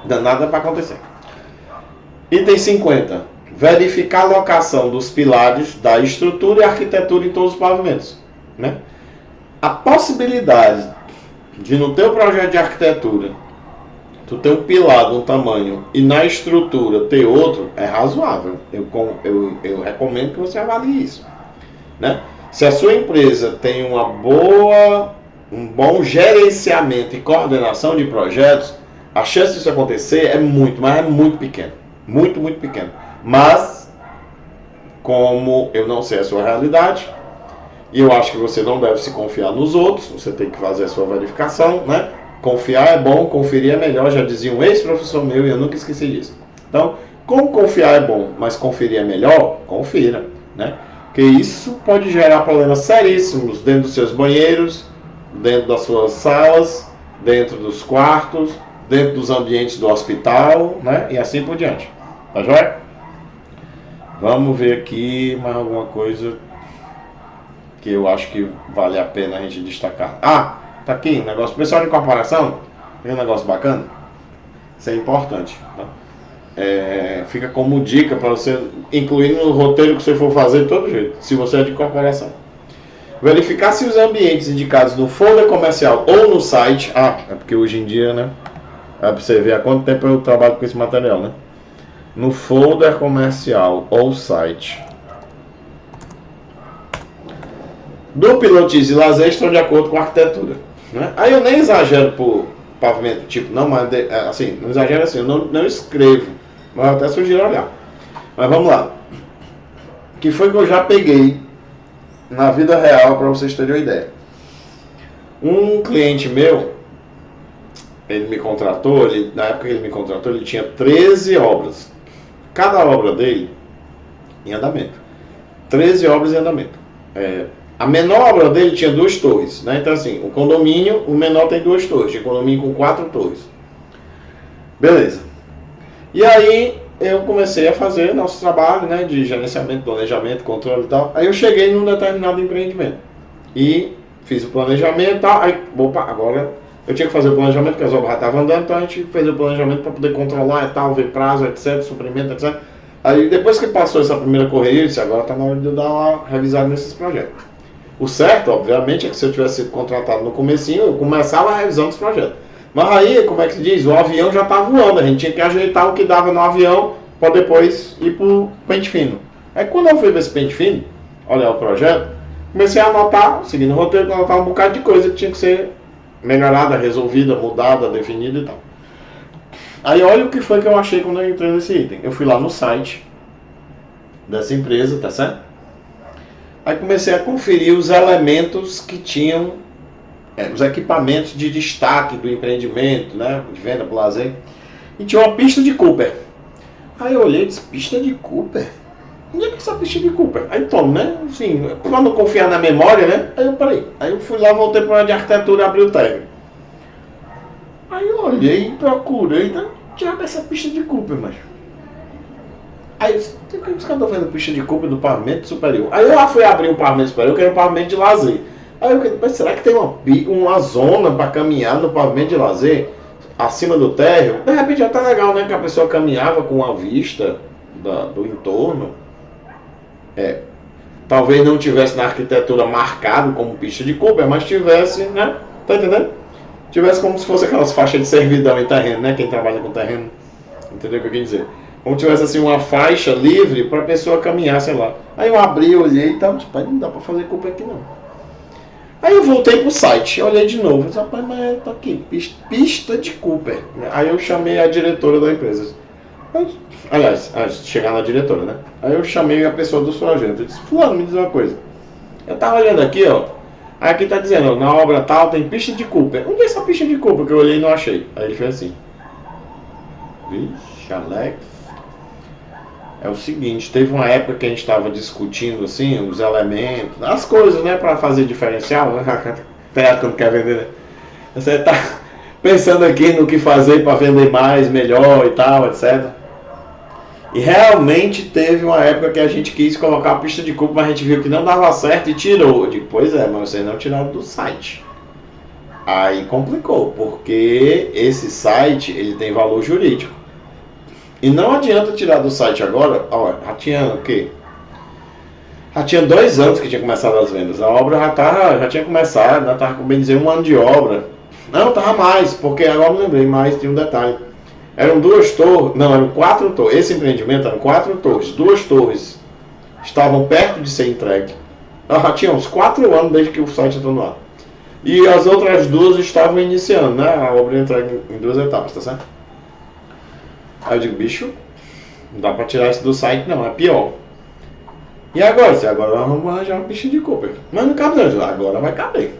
Danada para acontecer. Item 50. Verificar a locação dos pilares da estrutura e arquitetura em todos os pavimentos, né? A possibilidade de no teu projeto de arquitetura tu ter um pilar de um tamanho e na estrutura ter outro é razoável. Eu recomendo que você avalie isso, né? Se a sua empresa tem um bom gerenciamento e coordenação de projetos, a chance disso acontecer é muito, mas é muito pequena. Muito, muito pequena. Mas, como eu não sei a sua realidade, e eu acho que você não deve se confiar nos outros, você tem que fazer a sua verificação, né? Confiar é bom, conferir é melhor, já dizia um ex-professor meu e eu nunca esqueci disso. Então, como confiar é bom, mas conferir é melhor, confira, né? Porque isso pode gerar problemas seríssimos dentro dos seus banheiros, dentro das suas salas, dentro dos quartos, dentro dos ambientes do hospital, né? E assim por diante. Tá joia? Vamos ver aqui mais alguma coisa que eu acho que vale a pena a gente destacar. Tá aqui, negócio pessoal de incorporação. É um negócio bacana? Isso é importante. Tá? Fica como dica para você incluir no roteiro que você for fazer de todo jeito, se você é de corporação. Verificar se os ambientes indicados no folder comercial ou no site. É porque hoje em dia, né? É pra você ver há quanto tempo eu trabalho com esse material, né? No folder comercial ou site do pilotis e lazer estão de acordo com a arquitetura, né? Aí eu nem exagero por pavimento, tipo, não, mas assim, não exagero assim, eu não escrevo, mas eu até sugiro olhar. Mas vamos lá. Que foi que eu já peguei na vida real para vocês terem uma ideia. Um cliente meu, ele me contratou, na época que ele me contratou, ele tinha 13 obras. Cada obra dele em andamento. 13 obras em andamento. A menor obra dele tinha 2 torres, né? Então assim, o condomínio, o menor tem 2 torres, tinha condomínio com 4 torres. Beleza. E aí eu comecei a fazer nosso trabalho, né, de gerenciamento, planejamento, controle e tal. Aí eu cheguei num determinado empreendimento e fiz o planejamento e tal. Aí, opa, agora eu tinha que fazer o planejamento, porque as obras já estavam andando, então a gente fez o planejamento para poder controlar e tal, ver prazo, etc, suprimento, etc. Aí depois que passou essa primeira correria, eu disse, agora está na hora de eu dar uma revisada nesses projetos. O certo, obviamente, é que se eu tivesse sido contratado no comecinho, eu começava a revisão dos projetos. Mas aí, como é que se diz? O avião já está voando, a gente tinha que ajeitar o que dava no avião para depois ir para o pente fino. Aí quando eu fui ver esse pente fino, olhar o projeto, comecei a anotar, seguindo o roteiro, anotar um bocado de coisa que tinha que ser melhorada, resolvida, mudada, definida e tal. Aí olha o que foi que eu achei quando eu entrei nesse item. Eu fui lá no site dessa empresa, tá certo? Aí comecei a conferir os elementos que tinham, os equipamentos de destaque do empreendimento, né, de venda para o lazer. E tinha uma pista de Cooper. Aí eu olhei e disse, pista de Cooper? Onde é que é essa pista de Cooper? Aí tomo, né, assim, para não confiar na memória, né, aí eu parei. Aí eu fui lá, voltei para uma de arquitetura e abri o tag. Aí eu olhei, procurei, então, diabo essa pista de Cooper, mas... Aí eu disse, por que os caras estão vendo pista de Cooper do pavimento superior? Aí eu lá fui abrir um pavimento superior, que era um pavimento de lazer. Aí eu falei, será que tem uma zona para caminhar no pavimento de lazer, acima do térreo? De repente já tá legal, né, que a pessoa caminhava com a vista do entorno. Talvez não tivesse na arquitetura marcado como pista de Cooper, mas tivesse, né, tá entendendo? Tivesse como se fosse aquelas faixas de servidão em terreno, né, quem trabalha com terreno, entendeu o que eu quis dizer? Como tivesse assim uma faixa livre para a pessoa caminhar, sei lá. Aí eu abri, olhei e tal, tipo, não dá para fazer Cooper aqui não. Aí eu voltei pro site, olhei de novo, disse, rapaz, mas tá aqui, pista de Cooper. Aí eu chamei a diretora da empresa. Aliás, antes de chegar na diretora, né? Aí eu chamei a pessoa dos projetos. Eu disse, fulano, me diz uma coisa. Eu tava olhando aqui, ó. Aí aqui tá dizendo, ó, na obra tal tem pista de Cooper. Onde é essa pista de Cooper? Que eu olhei e não achei. Aí ele fez assim. Vixe, Alex. É o seguinte, teve uma época que a gente estava discutindo assim, os elementos, as coisas, né, para fazer diferencial, né? Tem época que não quer vender, né? Você tá pensando aqui no que fazer para vender mais, melhor e tal, etc. E realmente teve uma época que a gente quis colocar a pista de Cooper, mas a gente viu que não dava certo e tirou. Eu digo, pois é, mas vocês não tiraram do site. Aí complicou, porque esse site ele tem valor jurídico. E não adianta tirar do site agora, ó, já tinha o quê? Já tinha 2 anos que tinha começado as vendas. A obra já tinha começado, já estava com bem dizer 1 ano de obra. Não, estava mais, porque agora me lembrei mais, tinha um detalhe. Eram 2 torres, não, eram 4 torres. Esse empreendimento eram 4 torres. 2 torres estavam perto de ser entregue. Já tinha uns 4 anos desde que o site entrou no ar. E as outras 2 estavam iniciando, né? A obra entregue em 2 etapas, tá certo? Aí eu digo, bicho, não dá pra tirar isso do site não, é pior. E agora? Agora nós vamos arranjar uma pista de Cooper. Mas não cabe não, agora vai caber.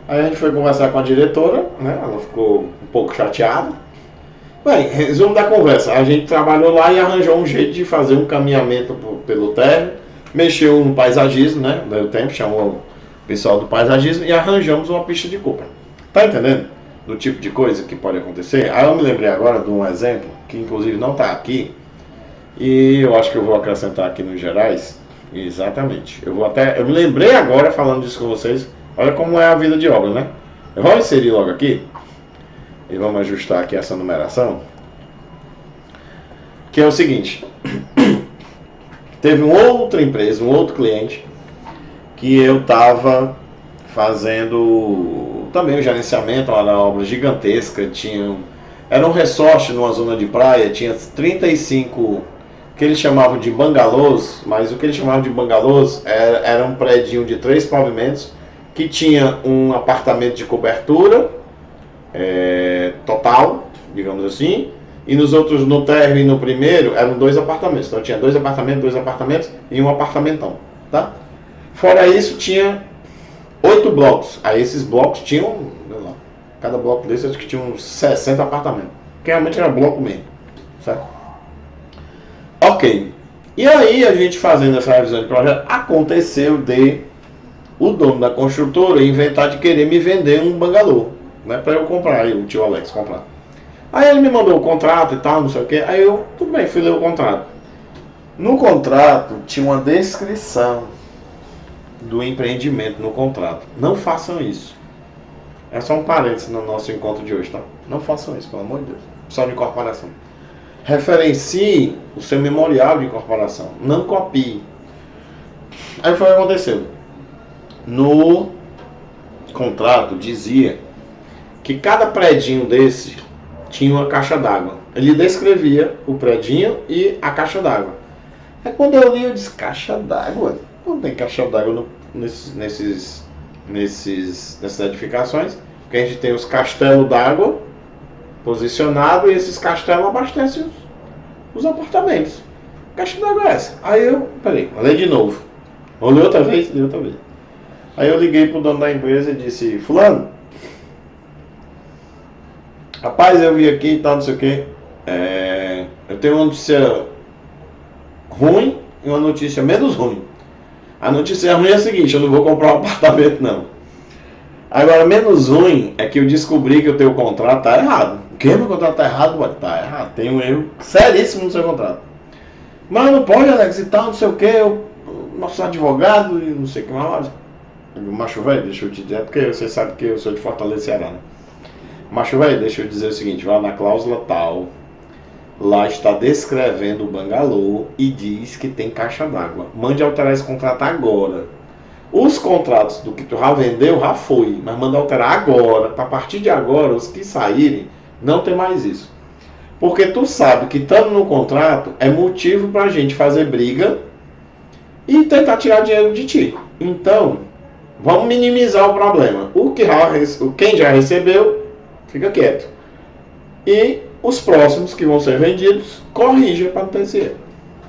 Aí a gente foi conversar com a diretora, né? Ela ficou um pouco chateada. Bem, resumo da conversa, a gente trabalhou lá e arranjou um jeito de fazer um caminhamento pelo térreo, mexeu no paisagismo, né? Deu tempo, chamou o pessoal do paisagismo e arranjamos uma pista de Cooper. Tá entendendo? Do tipo de coisa que pode acontecer. Aí eu me lembrei agora de um exemplo, que inclusive não está aqui, e eu acho que eu vou acrescentar aqui nos gerais. Exatamente. Eu me lembrei agora falando disso com vocês. Olha como é a vida de obra, né? Eu vou inserir logo aqui. e vamos ajustar aqui essa numeração, que é o seguinte. Teve uma outra empresa, um outro cliente, que eu estava fazendo também o gerenciamento, era uma obra gigantesca, era um resort numa zona de praia, tinha 35, que eles chamavam de bangalôs, mas o que eles chamavam de bangalôs era um prédio de 3 pavimentos, que tinha um apartamento de cobertura total, digamos assim, e nos outros, no térreo e no primeiro, eram 2 apartamentos. Então tinha 2 apartamentos e um apartamentão, tá? Fora isso, tinha 8 blocos. Aí esses blocos tinham, lá, cada bloco desse acho que tinha uns 60 apartamentos. Que realmente era bloco mesmo, certo? Ok. E aí a gente fazendo essa revisão de projeto, aconteceu de o dono da construtora inventar de querer me vender um bangalô, né, para eu comprar, e o tio Alex comprar. Aí ele me mandou o contrato e tal, não sei o que. Aí eu, tudo bem, fui ler o contrato. No contrato tinha uma descrição do empreendimento no contrato. Não façam isso. É só um parênteses no nosso encontro de hoje, tá? Não façam isso, pelo amor de Deus. Só de incorporação. Referencie o seu memorial de incorporação. Não copie. Aí foi o que aconteceu. No contrato dizia que cada predinho desse tinha uma caixa d'água. Ele descrevia o predinho e a caixa d'água. Aí quando eu li, eu disse, caixa d'água? Não tem caixa d'água nessas edificações, porque a gente tem os castelos d'água posicionados e esses castelos abastecem os apartamentos. Caixa d'água é essa? Aí eu, peraí, olhei de novo. Olhei outra vez, li outra vez. Aí eu liguei pro dono da empresa e disse, fulano, rapaz, eu vi aqui e tal, não sei o que. Eu tenho uma notícia ruim e uma notícia menos ruim. A notícia ruim é a seguinte, eu não vou comprar um apartamento não. Agora, menos ruim é que eu descobri que o teu contrato tá errado. O que? Meu contrato tá errado? Ué, tá errado. Tem um erro seríssimo no seu contrato. Mas não pode, Alex, e tal, não sei o que. Nosso advogado e não sei o que mais. Macho velho, deixa eu te dizer, porque você sabe que eu sou de Fortaleza, Ceará, né? Macho velho, deixa eu dizer o seguinte, vai na cláusula tal, lá está descrevendo o bangalô e diz que tem caixa d'água. Mande alterar esse contrato agora. Os contratos do que tu já vendeu, já foi, mas manda alterar agora, para a partir de agora, os que saírem, não tem mais isso. Porque tu sabe que estando no contrato é motivo para a gente fazer briga e tentar tirar dinheiro de ti. Então, vamos minimizar o problema. Quem já recebeu, fica quieto. E os próximos que vão ser vendidos, corrija para não ter esse erro.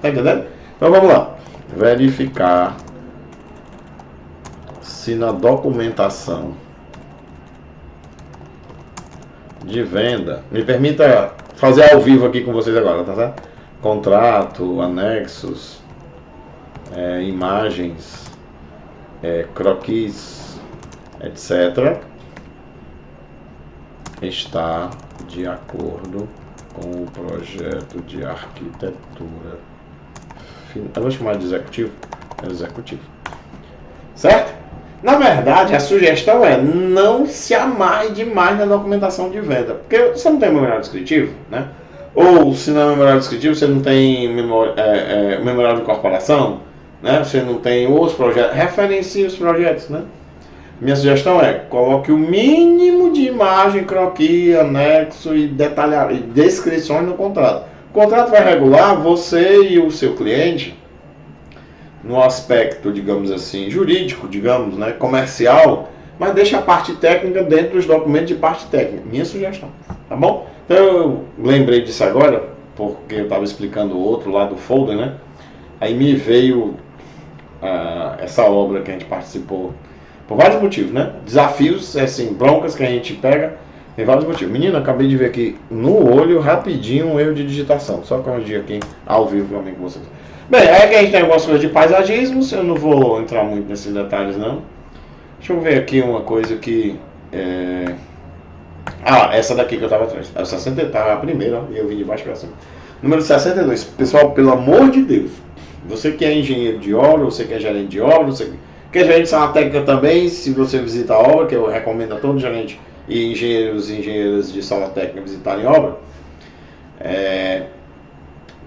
Tá entendendo? Então vamos lá. Verificar se na documentação de venda, me permita fazer ao vivo aqui com vocês agora, tá certo? Contrato, anexos, imagens, croquis, etc. Está de acordo com o projeto de arquitetura. Eu vou chamar de executivo. Executivo. Certo? Na verdade, a sugestão é não se amarre demais na documentação de venda. Porque você não tem memorial descritivo, né? Ou se não é memorial descritivo, você não tem memorial de incorporação, né? Você não tem os projetos. Referencie os projetos, né? Minha sugestão é, coloque o mínimo de imagem, croquis, anexo e detalhar, e descrições no contrato. O contrato vai regular você e o seu cliente no aspecto, digamos assim, jurídico, digamos, né, comercial, mas deixa a parte técnica dentro dos documentos de parte técnica. Minha sugestão, tá bom? Então eu lembrei disso agora, porque eu estava explicando o outro lado do folder, né? Aí me veio essa obra que a gente participou por vários motivos, né? Desafios, assim, broncas que a gente pega, tem vários motivos. Menino, acabei de ver aqui no olho, rapidinho, um erro de digitação. Só corrigir aqui ao vivo pra mim com vocês. Bem, aí que a gente tem algumas coisas de paisagismo, eu não vou entrar muito nesses detalhes, não. Deixa eu ver aqui uma coisa que... essa daqui que eu estava atrás. A 60 estava a primeira, e eu vim de baixo para cima. Número 62. Pessoal, pelo amor de Deus, você que é engenheiro de obra, você que é gerente de obra, você que é gerente de sala técnica também, se você visita a obra, que eu recomendo a todo gerente e engenheiros e engenheiras de sala técnica visitarem obra,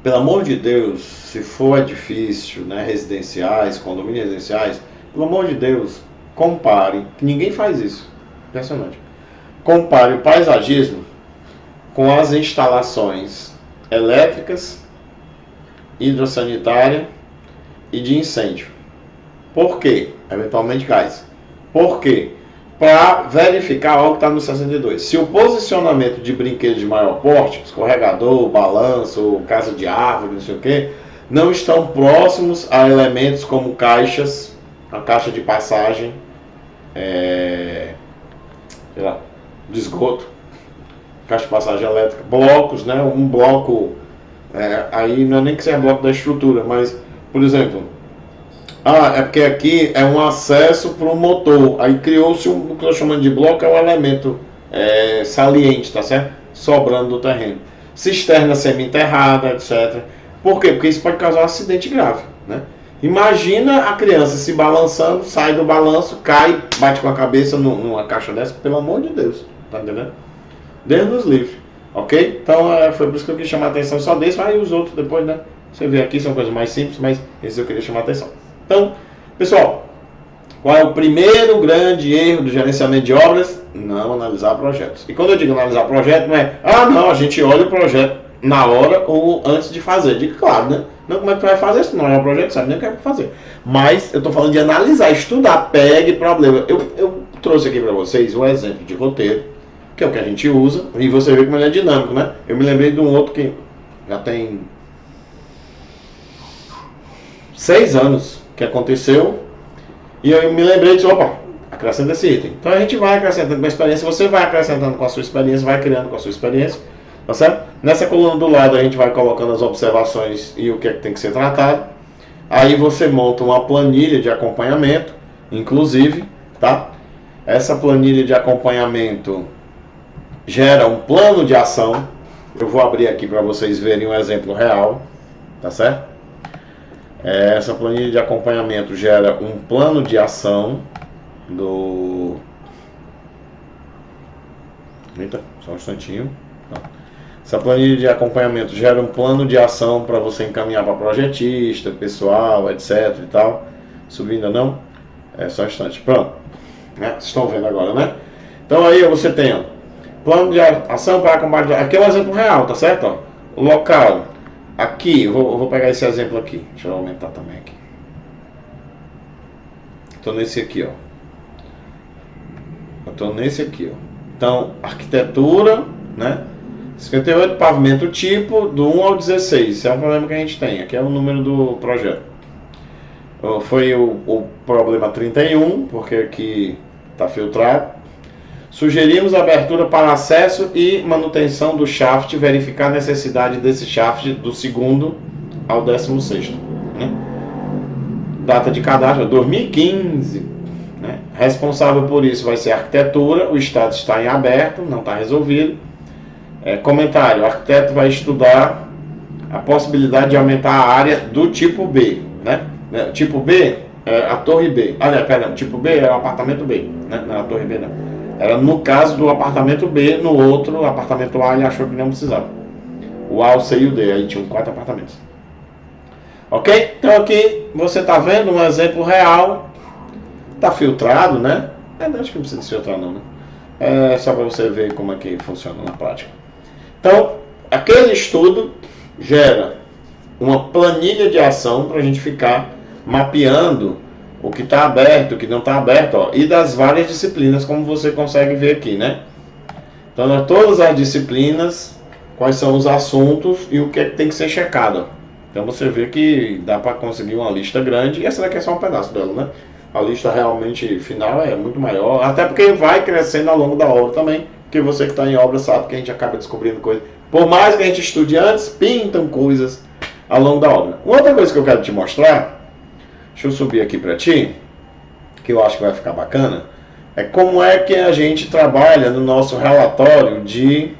pelo amor de Deus, se for edifício, né, residenciais, condomínios residenciais, pelo amor de Deus, compare, que ninguém faz isso, impressionante, compare o paisagismo com as instalações elétricas, hidrossanitária e de incêndio. Por quê? Eventualmente gás. Por quê? Para verificar algo que está no 62. Se o posicionamento de brinquedos de maior porte, escorregador, balanço, casa de árvore, não sei o quê, não estão próximos a elementos como caixas, a caixa de passagem, sei lá, de esgoto, caixa de passagem elétrica, blocos, né? Um bloco, aí não é nem que seja bloco da estrutura, mas, por exemplo, é porque aqui é um acesso para o motor, aí criou-se o que eu estou chamando de bloco, é um elemento saliente, tá certo? Sobrando do terreno. Cisterna semi-enterrada, etc. Por quê? Porque isso pode causar um acidente grave, né? Imagina a criança se balançando, sai do balanço, cai, bate com a cabeça numa caixa dessa, pelo amor de Deus, tá entendendo? Deus nos livre, ok? Então foi por isso que eu quis chamar a atenção só desse, aí os outros depois, né? Você vê aqui, são coisas mais simples, mas esse eu queria chamar a atenção. Então, pessoal, qual é o primeiro grande erro do gerenciamento de obras? Não analisar projetos. E quando eu digo analisar projeto, não é, não, a gente olha o projeto na hora ou antes de fazer. Digo, claro, né? Não, como é que tu vai fazer se não é um projeto, sabe nem o que é para fazer. Mas eu estou falando de analisar, estudar, pegue problema. Eu trouxe aqui para vocês um exemplo de roteiro, que é o que a gente usa, e você vê como ele é dinâmico, né? Eu me lembrei de um outro que já tem 6 anos que aconteceu, e eu me lembrei disso, opa, acrescenta esse item. Então a gente vai acrescentando com a experiência, você vai acrescentando com a sua experiência, vai criando com a sua experiência, tá certo? Nessa coluna do lado a gente vai colocando as observações e o que é que tem que ser tratado. Aí você monta uma planilha de acompanhamento, inclusive, tá? Essa planilha de acompanhamento gera um plano de ação. Eu vou abrir aqui para vocês verem um exemplo real, tá certo? Essa planilha de acompanhamento gera um plano de ação do... Eita, só um instantinho. Essa planilha de acompanhamento gera um plano de ação para você encaminhar para projetista, pessoal, etc e tal. Subindo não? Só um instante. Pronto. Vocês estão vendo agora, né? Então aí você tem, ó, plano de ação para combate... Aqui é um exemplo real, tá certo? Ó, o local... Aqui, eu vou pegar esse exemplo aqui. Deixa eu aumentar também aqui. Estou nesse aqui, ó. Eu estou nesse aqui, ó. Então, arquitetura, né? 58, pavimento tipo, do 1 ao 16. Esse é o problema que a gente tem. Aqui é o número do projeto. Foi o problema 31, porque aqui está filtrado. Sugerimos a abertura para acesso e manutenção do shaft, verificar a necessidade desse shaft do 2º ao 16º. Né? Data de cadastro 2015. Né? Responsável por isso vai ser a arquitetura, o estado está em aberto, não está resolvido. Comentário, o arquiteto vai estudar a possibilidade de aumentar a área do tipo B. Né? Tipo B é a torre B. Perdão, tipo B é o apartamento B. Né? Não é a torre B não. Era no caso do apartamento B, no outro, apartamento A, ele achou que não precisava. O A, o C e o D, aí tinham 4 apartamentos. Ok? Então aqui você está vendo um exemplo real. Está filtrado, né? Acho que não precisa filtrar não, né? É só para você ver como é que funciona na prática. Então, aquele estudo gera uma planilha de ação para a gente ficar mapeando o que está aberto, o que não está aberto, ó, e das várias disciplinas, como você consegue ver aqui, né? Então, todas as disciplinas, quais são os assuntos e o que é que tem que ser checado. Ó. Então, você vê que dá para conseguir uma lista grande, e essa daqui é só um pedaço dela, né? A lista realmente final é muito maior, até porque vai crescendo ao longo da obra também, porque você que está em obra sabe que a gente acaba descobrindo coisas. Por mais que a gente estude antes, pintam coisas ao longo da obra. Uma outra coisa que eu quero te mostrar, deixa eu subir aqui para ti, que eu acho que vai ficar bacana, é como é que a gente trabalha no nosso relatório de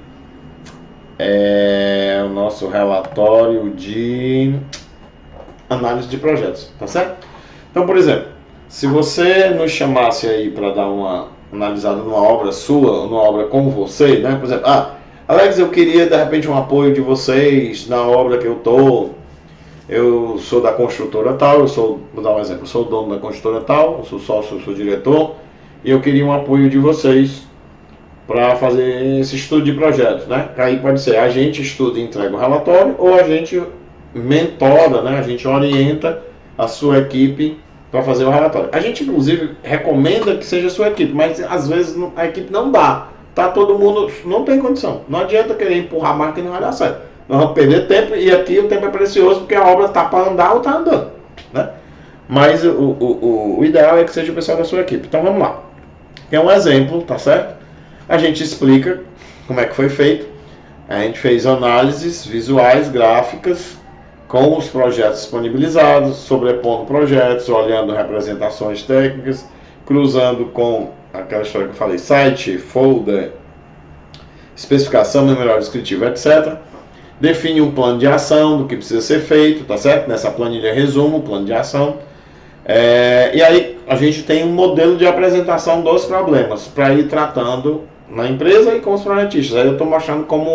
análise de projetos, tá certo? Então, por exemplo, se você nos chamasse aí para dar uma analisada numa obra sua, numa obra com você, né? Por exemplo, Alex, eu queria de repente um apoio de vocês na obra que eu sou da construtora tal, vou dar um exemplo, eu sou o dono da construtora tal, eu sou sócio, eu sou diretor, e eu queria um apoio de vocês para fazer esse estudo de projetos, né? Aí pode ser a gente estuda e entrega o relatório, ou a gente mentora, né? A gente orienta a sua equipe para fazer o relatório. A gente inclusive recomenda que seja a sua equipe, mas às vezes a equipe não dá. Tá todo mundo, não tem condição. Não adianta querer empurrar a máquina, não vai dar certo. Nós vamos perder tempo, e aqui o tempo é precioso porque a obra está para andar ou está andando, né? Mas o ideal é que seja o pessoal da sua equipe. Então vamos lá. Tem um exemplo, tá certo? A gente explica como é que foi feito. A gente fez análises visuais, gráficas, com os projetos disponibilizados, sobrepondo projetos, olhando representações técnicas, cruzando com aquela história que eu falei, site, folder, especificação, memorial descritivo, etc. Define um plano de ação do que precisa ser feito, tá certo? Nessa planilha resumo, plano de ação. E aí a gente tem um modelo de apresentação dos problemas para ir tratando na empresa e com os projetistas. Aí eu estou mostrando como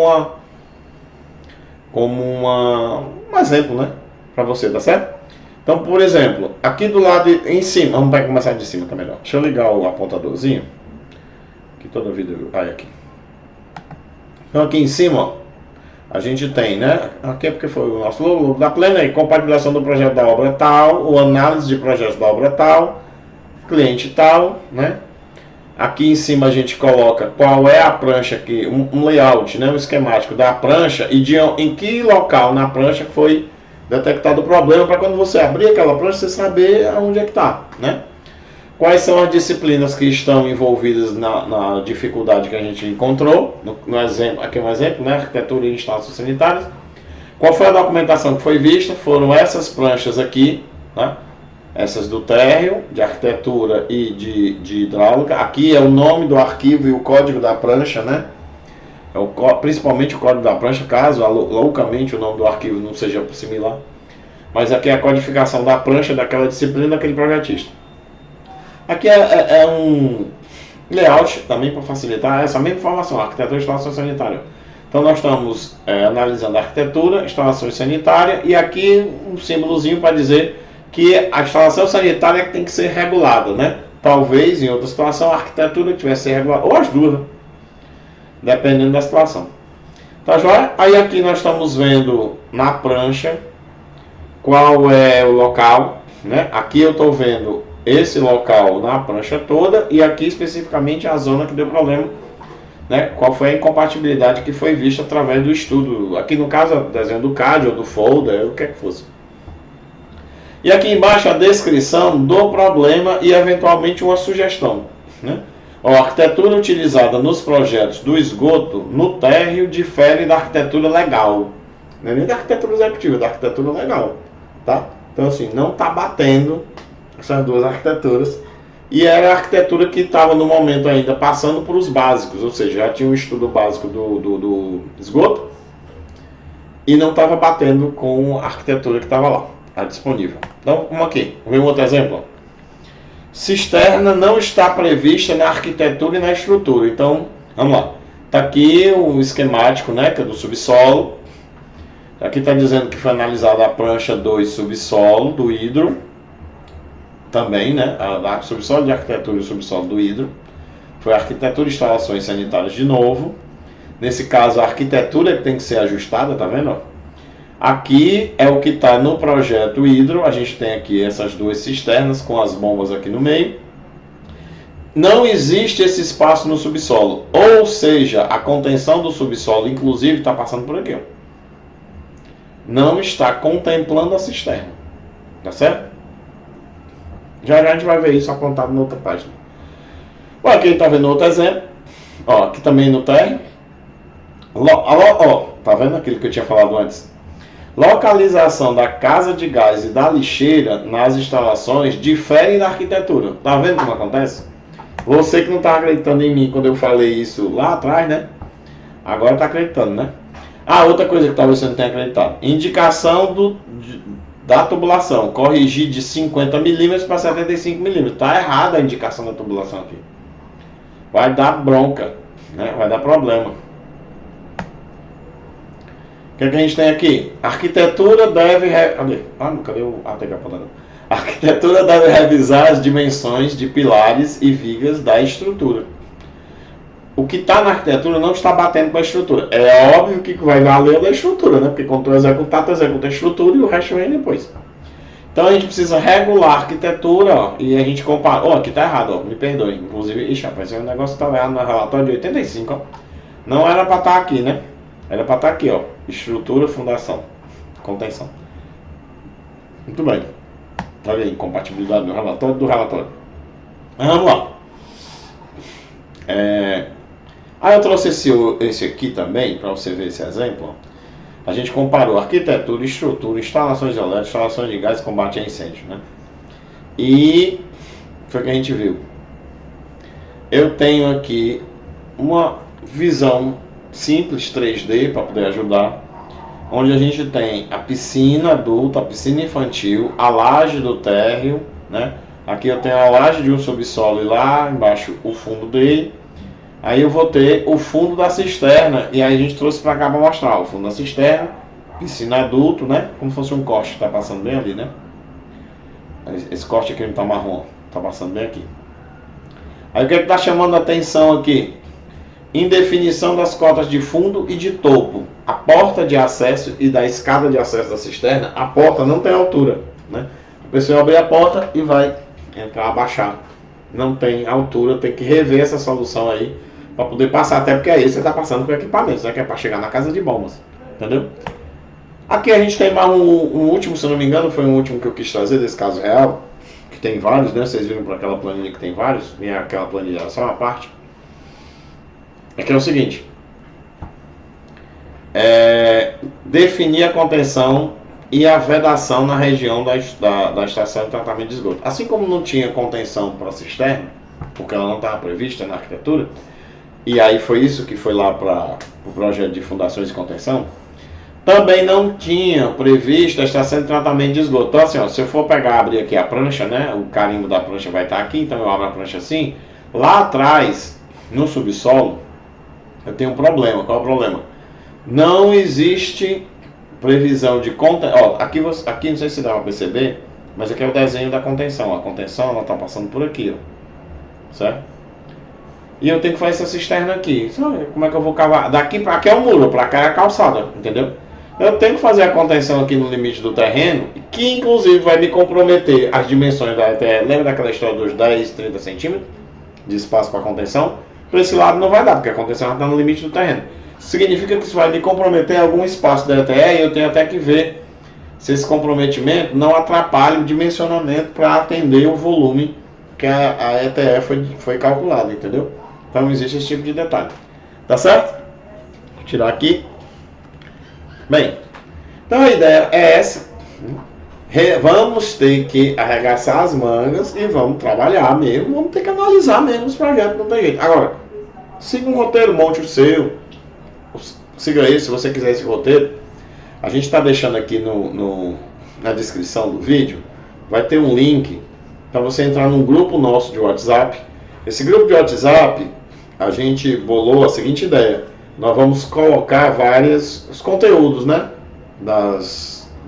um exemplo, né, para você, tá certo? Então, por exemplo, aqui do lado em cima, vamos começar de cima, tá melhor. Deixa eu ligar o apontadorzinho, que toda vida aqui. Então aqui em cima, ó, a gente tem, né, aqui é porque foi o nosso logo da plena aí, compatibilização do projeto da obra tal, ou análise de projetos da obra tal, cliente tal, né? Aqui em cima a gente coloca qual é a prancha aqui, um layout, né, um esquemático da prancha e em que local na prancha foi detectado o problema, para quando você abrir aquela prancha você saber aonde é que está, né? Quais são as disciplinas que estão envolvidas na dificuldade que a gente encontrou, no exemplo, aqui é um exemplo, né, arquitetura e instalações sanitárias. Qual foi a documentação que foi vista? Foram essas pranchas aqui, né? Essas do térreo, de arquitetura e de hidráulica. Aqui é o nome do arquivo e o código da prancha, né? Principalmente o código da prancha, caso loucamente o nome do arquivo não seja similar. Mas aqui é a codificação da prancha daquela disciplina daquele projetista. Aqui é um layout também para facilitar essa mesma informação, arquitetura e instalação sanitária. Então nós estamos analisando a arquitetura, instalação sanitária, e aqui um símbolozinho para dizer que a instalação sanitária tem que ser regulada, né? Talvez, em outra situação, a arquitetura tivesse que ser regulada, ou as duas, né? Dependendo da situação. Tá joia? Aí aqui nós estamos vendo na prancha qual é o local, né? Aqui eu estou vendo esse local na prancha toda, e aqui especificamente a zona que deu problema, né? Qual foi a incompatibilidade que foi vista através do estudo. Aqui no caso, o desenho do CAD ou do folder, o que é que fosse. E aqui embaixo a descrição do problema e eventualmente uma sugestão, né? A arquitetura utilizada nos projetos do esgoto no térreo difere da arquitetura legal. Não é nem da arquitetura executiva, é da arquitetura legal, tá? Então assim, não está batendo essas duas arquiteturas. E era a arquitetura que estava no momento ainda passando por os básicos, ou seja, já tinha um estudo básico do esgoto e não estava batendo com a arquitetura que estava lá, disponível. Então, vamos aqui, vamos ver um outro exemplo. Cisterna não está prevista na arquitetura e na estrutura. Então, vamos lá. Está aqui o esquemático, né, que é do subsolo. Aqui está dizendo que foi analisada a prancha 2 subsolo do hidro. Também, né, a subsolo de arquitetura e o subsolo do hidro. Foi a arquitetura e instalações sanitárias de novo. Nesse caso, a arquitetura que tem que ser ajustada, tá vendo? Aqui é o que está no projeto hidro. A gente tem aqui essas duas cisternas com as bombas aqui no meio. Não existe esse espaço no subsolo. Ou seja, a contenção do subsolo, inclusive, está passando por aqui, ó. Não está contemplando a cisterna. Tá certo? Já a gente vai ver isso apontado na outra página. Bom, aqui está vendo outro exemplo. Ó, aqui também no térreo. Ó, tá vendo aquilo que eu tinha falado antes? Localização da casa de gás e da lixeira nas instalações diferem da arquitetura. Tá vendo como acontece? Você que não estava acreditando em mim quando eu falei isso lá atrás, né? Agora está acreditando, né? Outra coisa que talvez você não tenha acreditado. Indicação da tubulação. Corrigir de 50 milímetros para 75 milímetros. Está errada a indicação da tubulação aqui. vai dar bronca, né? Vai dar problema. O que a gente tem aqui? Arquitetura deve... cadê o apontando? A arquitetura deve revisar as dimensões de pilares e vigas da estrutura. O que está na arquitetura não está batendo com a estrutura. É óbvio que vai valer da estrutura, né? Porque quando tu executar, tu executa a estrutura e o resto vem depois. Então a gente precisa regular a arquitetura, ó, e a gente compara. Ó, aqui tá errado, ó, me perdoe. Inclusive, ixi, rapaz, o negócio tá errado no relatório de 85, ó. Não era para estar aqui, né? Era para estar aqui, ó. Estrutura, fundação, contenção. Muito bem. Olha aí, compatibilidade do relatório. Mas vamos lá. Eu trouxe esse aqui também, para você ver esse exemplo. Ó. A gente comparou arquitetura, estrutura, instalações elétricas, instalações de gás e combate a incêndio, né? E foi o que a gente viu. Eu tenho aqui uma visão simples 3D para poder ajudar, onde a gente tem a piscina adulta, a piscina infantil, a laje do térreo, né? Aqui eu tenho a laje de um subsolo e lá embaixo o fundo dele. Aí eu vou ter o fundo da cisterna, e aí a gente trouxe para cá para mostrar o fundo da cisterna, piscina adulto, né? Como se fosse um corte que está passando bem ali, né? Esse corte aqui não está marrom, está passando bem aqui. Aí o que está chamando a atenção aqui? Indefinição das cotas de fundo e de topo. A porta de acesso e da escada de acesso da cisterna, a porta não tem altura, né? A pessoa vai abrir a porta e vai entrar, abaixar. Não tem altura, tem que rever essa solução aí para poder passar, até porque aí você está passando com equipamentos, né? Que é para chegar na casa de bombas, entendeu? Aqui a gente tem mais um último, se não me engano, foi um último que eu quis trazer desse caso real, que tem vários, né? Vocês viram por aquela planilha que tem vários, e aquela planilha era só uma parte. Aqui é o seguinte, definir a contenção e a vedação na região da estação de tratamento de esgoto. Assim como não tinha contenção para a cisterna, porque ela não estava prevista na arquitetura, e aí foi isso que foi lá para o projeto de fundações de contenção, também não tinha previsto a estação de tratamento de esgoto. Então assim, ó, se eu for abrir aqui a prancha, né, o carimbo da prancha vai estar aqui, então eu abro a prancha assim, lá atrás, no subsolo, eu tenho um problema. Qual é o problema? Não existe previsão de contenção. Aqui não sei se dá para perceber, mas aqui é o desenho da contenção. A contenção ela está passando por aqui, ó, certo? E eu tenho que fazer essa cisterna aqui. Como é que eu vou cavar? Daqui para cá é o muro, para cá é a calçada, entendeu? Eu tenho que fazer a contenção aqui no limite do terreno, que inclusive vai me comprometer as dimensões da ETE. Lembra daquela história dos 10, 30 centímetros de espaço para contenção? Para esse lado não vai dar, porque a contenção está no limite do terreno. Significa que isso vai me comprometer algum espaço da ETE, e eu tenho até que ver se esse comprometimento não atrapalha o dimensionamento para atender o volume que a ETE foi calculada, entendeu? Então existe esse tipo de detalhe. Tá certo? Vou tirar aqui. Bem, então a ideia é essa. Vamos ter que arregaçar as mangas e vamos trabalhar mesmo. Vamos ter que analisar mesmo os projetos, não tem jeito. Agora, siga um roteiro, monte o seu. Siga aí, se você quiser esse roteiro. A gente está deixando aqui na descrição do vídeo. Vai ter um link para você entrar num grupo nosso de WhatsApp. Esse grupo de WhatsApp, a gente bolou a seguinte ideia. Nós vamos colocar os conteúdos, né,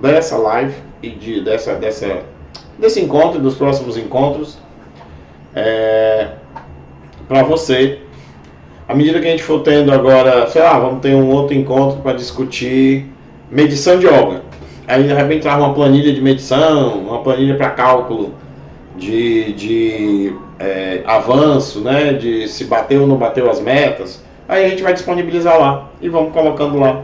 dessa live e desse encontro e dos próximos encontros para você. À medida que a gente for tendo agora, sei lá, vamos ter um outro encontro para discutir medição de obra. Aí de repente traz uma planilha de medição, uma planilha para cálculo de avanço, né, de se bateu ou não bateu as metas. Aí a gente vai disponibilizar lá e vamos colocando lá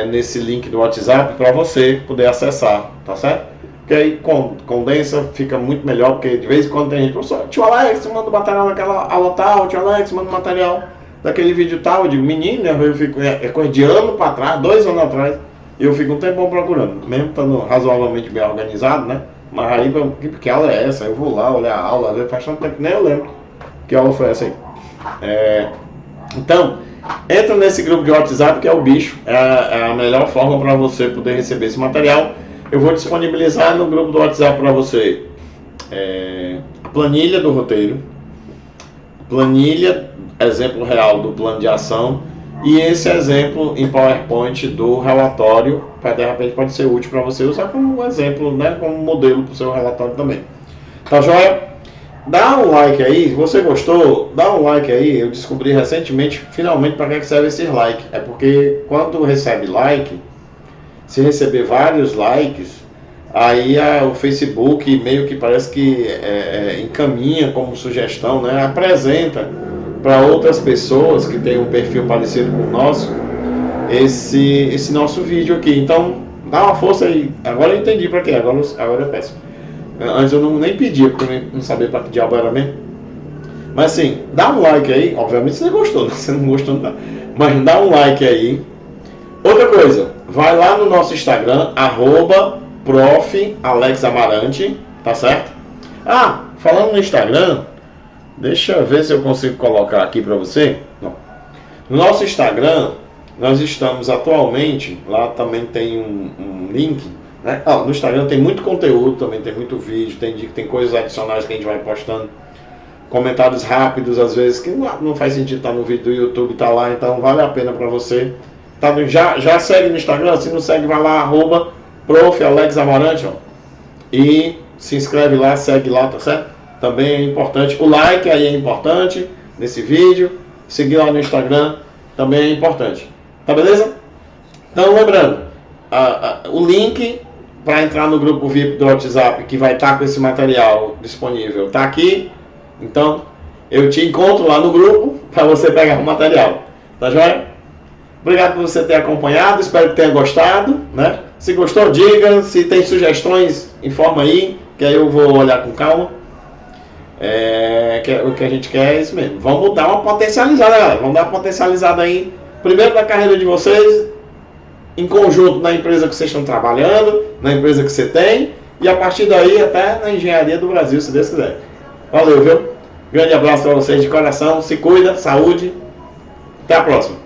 nesse link do WhatsApp para você poder acessar, tá certo? Porque aí condensa, fica muito melhor, porque de vez em quando tem gente, professor, tio Alex, manda o material daquela aula tal, tio Alex, manda o material daquele vídeo tal. Eu digo, menino, eu fico, coisa de ano para trás, 2 anos atrás, e eu fico um tempão procurando, mesmo estando razoavelmente bem organizado, né? Mas aí, que aula é essa? Eu vou lá olhar a aula, às vezes faz tanto tempo que nem eu lembro que aula foi essa aí. Então, entra nesse grupo de WhatsApp que é o bicho, é a melhor forma para você poder receber esse material. Eu vou disponibilizar no grupo do WhatsApp para você a planilha do roteiro, planilha, exemplo real do plano de ação, e esse exemplo em PowerPoint do relatório, para de repente pode ser útil para você usar como exemplo, né, como modelo para o seu relatório também. Tá joia? Dá um like aí, se você gostou, dá um like aí. Eu descobri recentemente, finalmente, para que serve esse like. É porque quando recebe like, se receber vários likes, aí o Facebook meio que parece que encaminha como sugestão, né, apresenta para outras pessoas que têm um perfil parecido com o nosso, esse nosso vídeo aqui. Então, dá uma força aí. Agora eu entendi para quê, agora eu peço. Antes eu nem pedia, porque eu não sabia para que diabo era mesmo. Mas assim, dá um like aí. Obviamente você gostou, né? Você não gostou, não dá. Mas dá um like aí. Outra coisa, vai lá no nosso Instagram, @prof.alexamarante, tá certo? Falando no Instagram, deixa eu ver se eu consigo colocar aqui para você. Não. No nosso Instagram, nós estamos atualmente, lá também tem um link, né? No Instagram tem muito conteúdo, também tem muito vídeo, tem coisas adicionais que a gente vai postando, comentários rápidos às vezes, que não faz sentido estar no vídeo do YouTube, tá lá, então vale a pena para você. Tá, já segue no Instagram, se não segue, vai lá, @prof.alexamarante, e se inscreve lá, segue lá, tá certo? Também é importante, o like aí é importante nesse vídeo, seguir lá no Instagram também é importante, tá beleza? Então lembrando, o link para entrar no grupo VIP do WhatsApp, que vai estar com esse material disponível, tá aqui. Então eu te encontro lá no grupo para você pegar o material, tá joia? Obrigado por você ter acompanhado, espero que tenha gostado, né? Se gostou, diga, se tem sugestões, informa aí, que aí eu vou olhar com calma. O que a gente quer é isso mesmo. Vamos dar uma potencializada, galera. Vamos dar uma potencializada aí, primeiro na carreira de vocês, em conjunto na empresa que vocês estão trabalhando, na empresa que você tem, e a partir daí até na engenharia do Brasil, se Deus quiser. Valeu, viu? Grande abraço para vocês de coração, se cuida, saúde, até a próxima.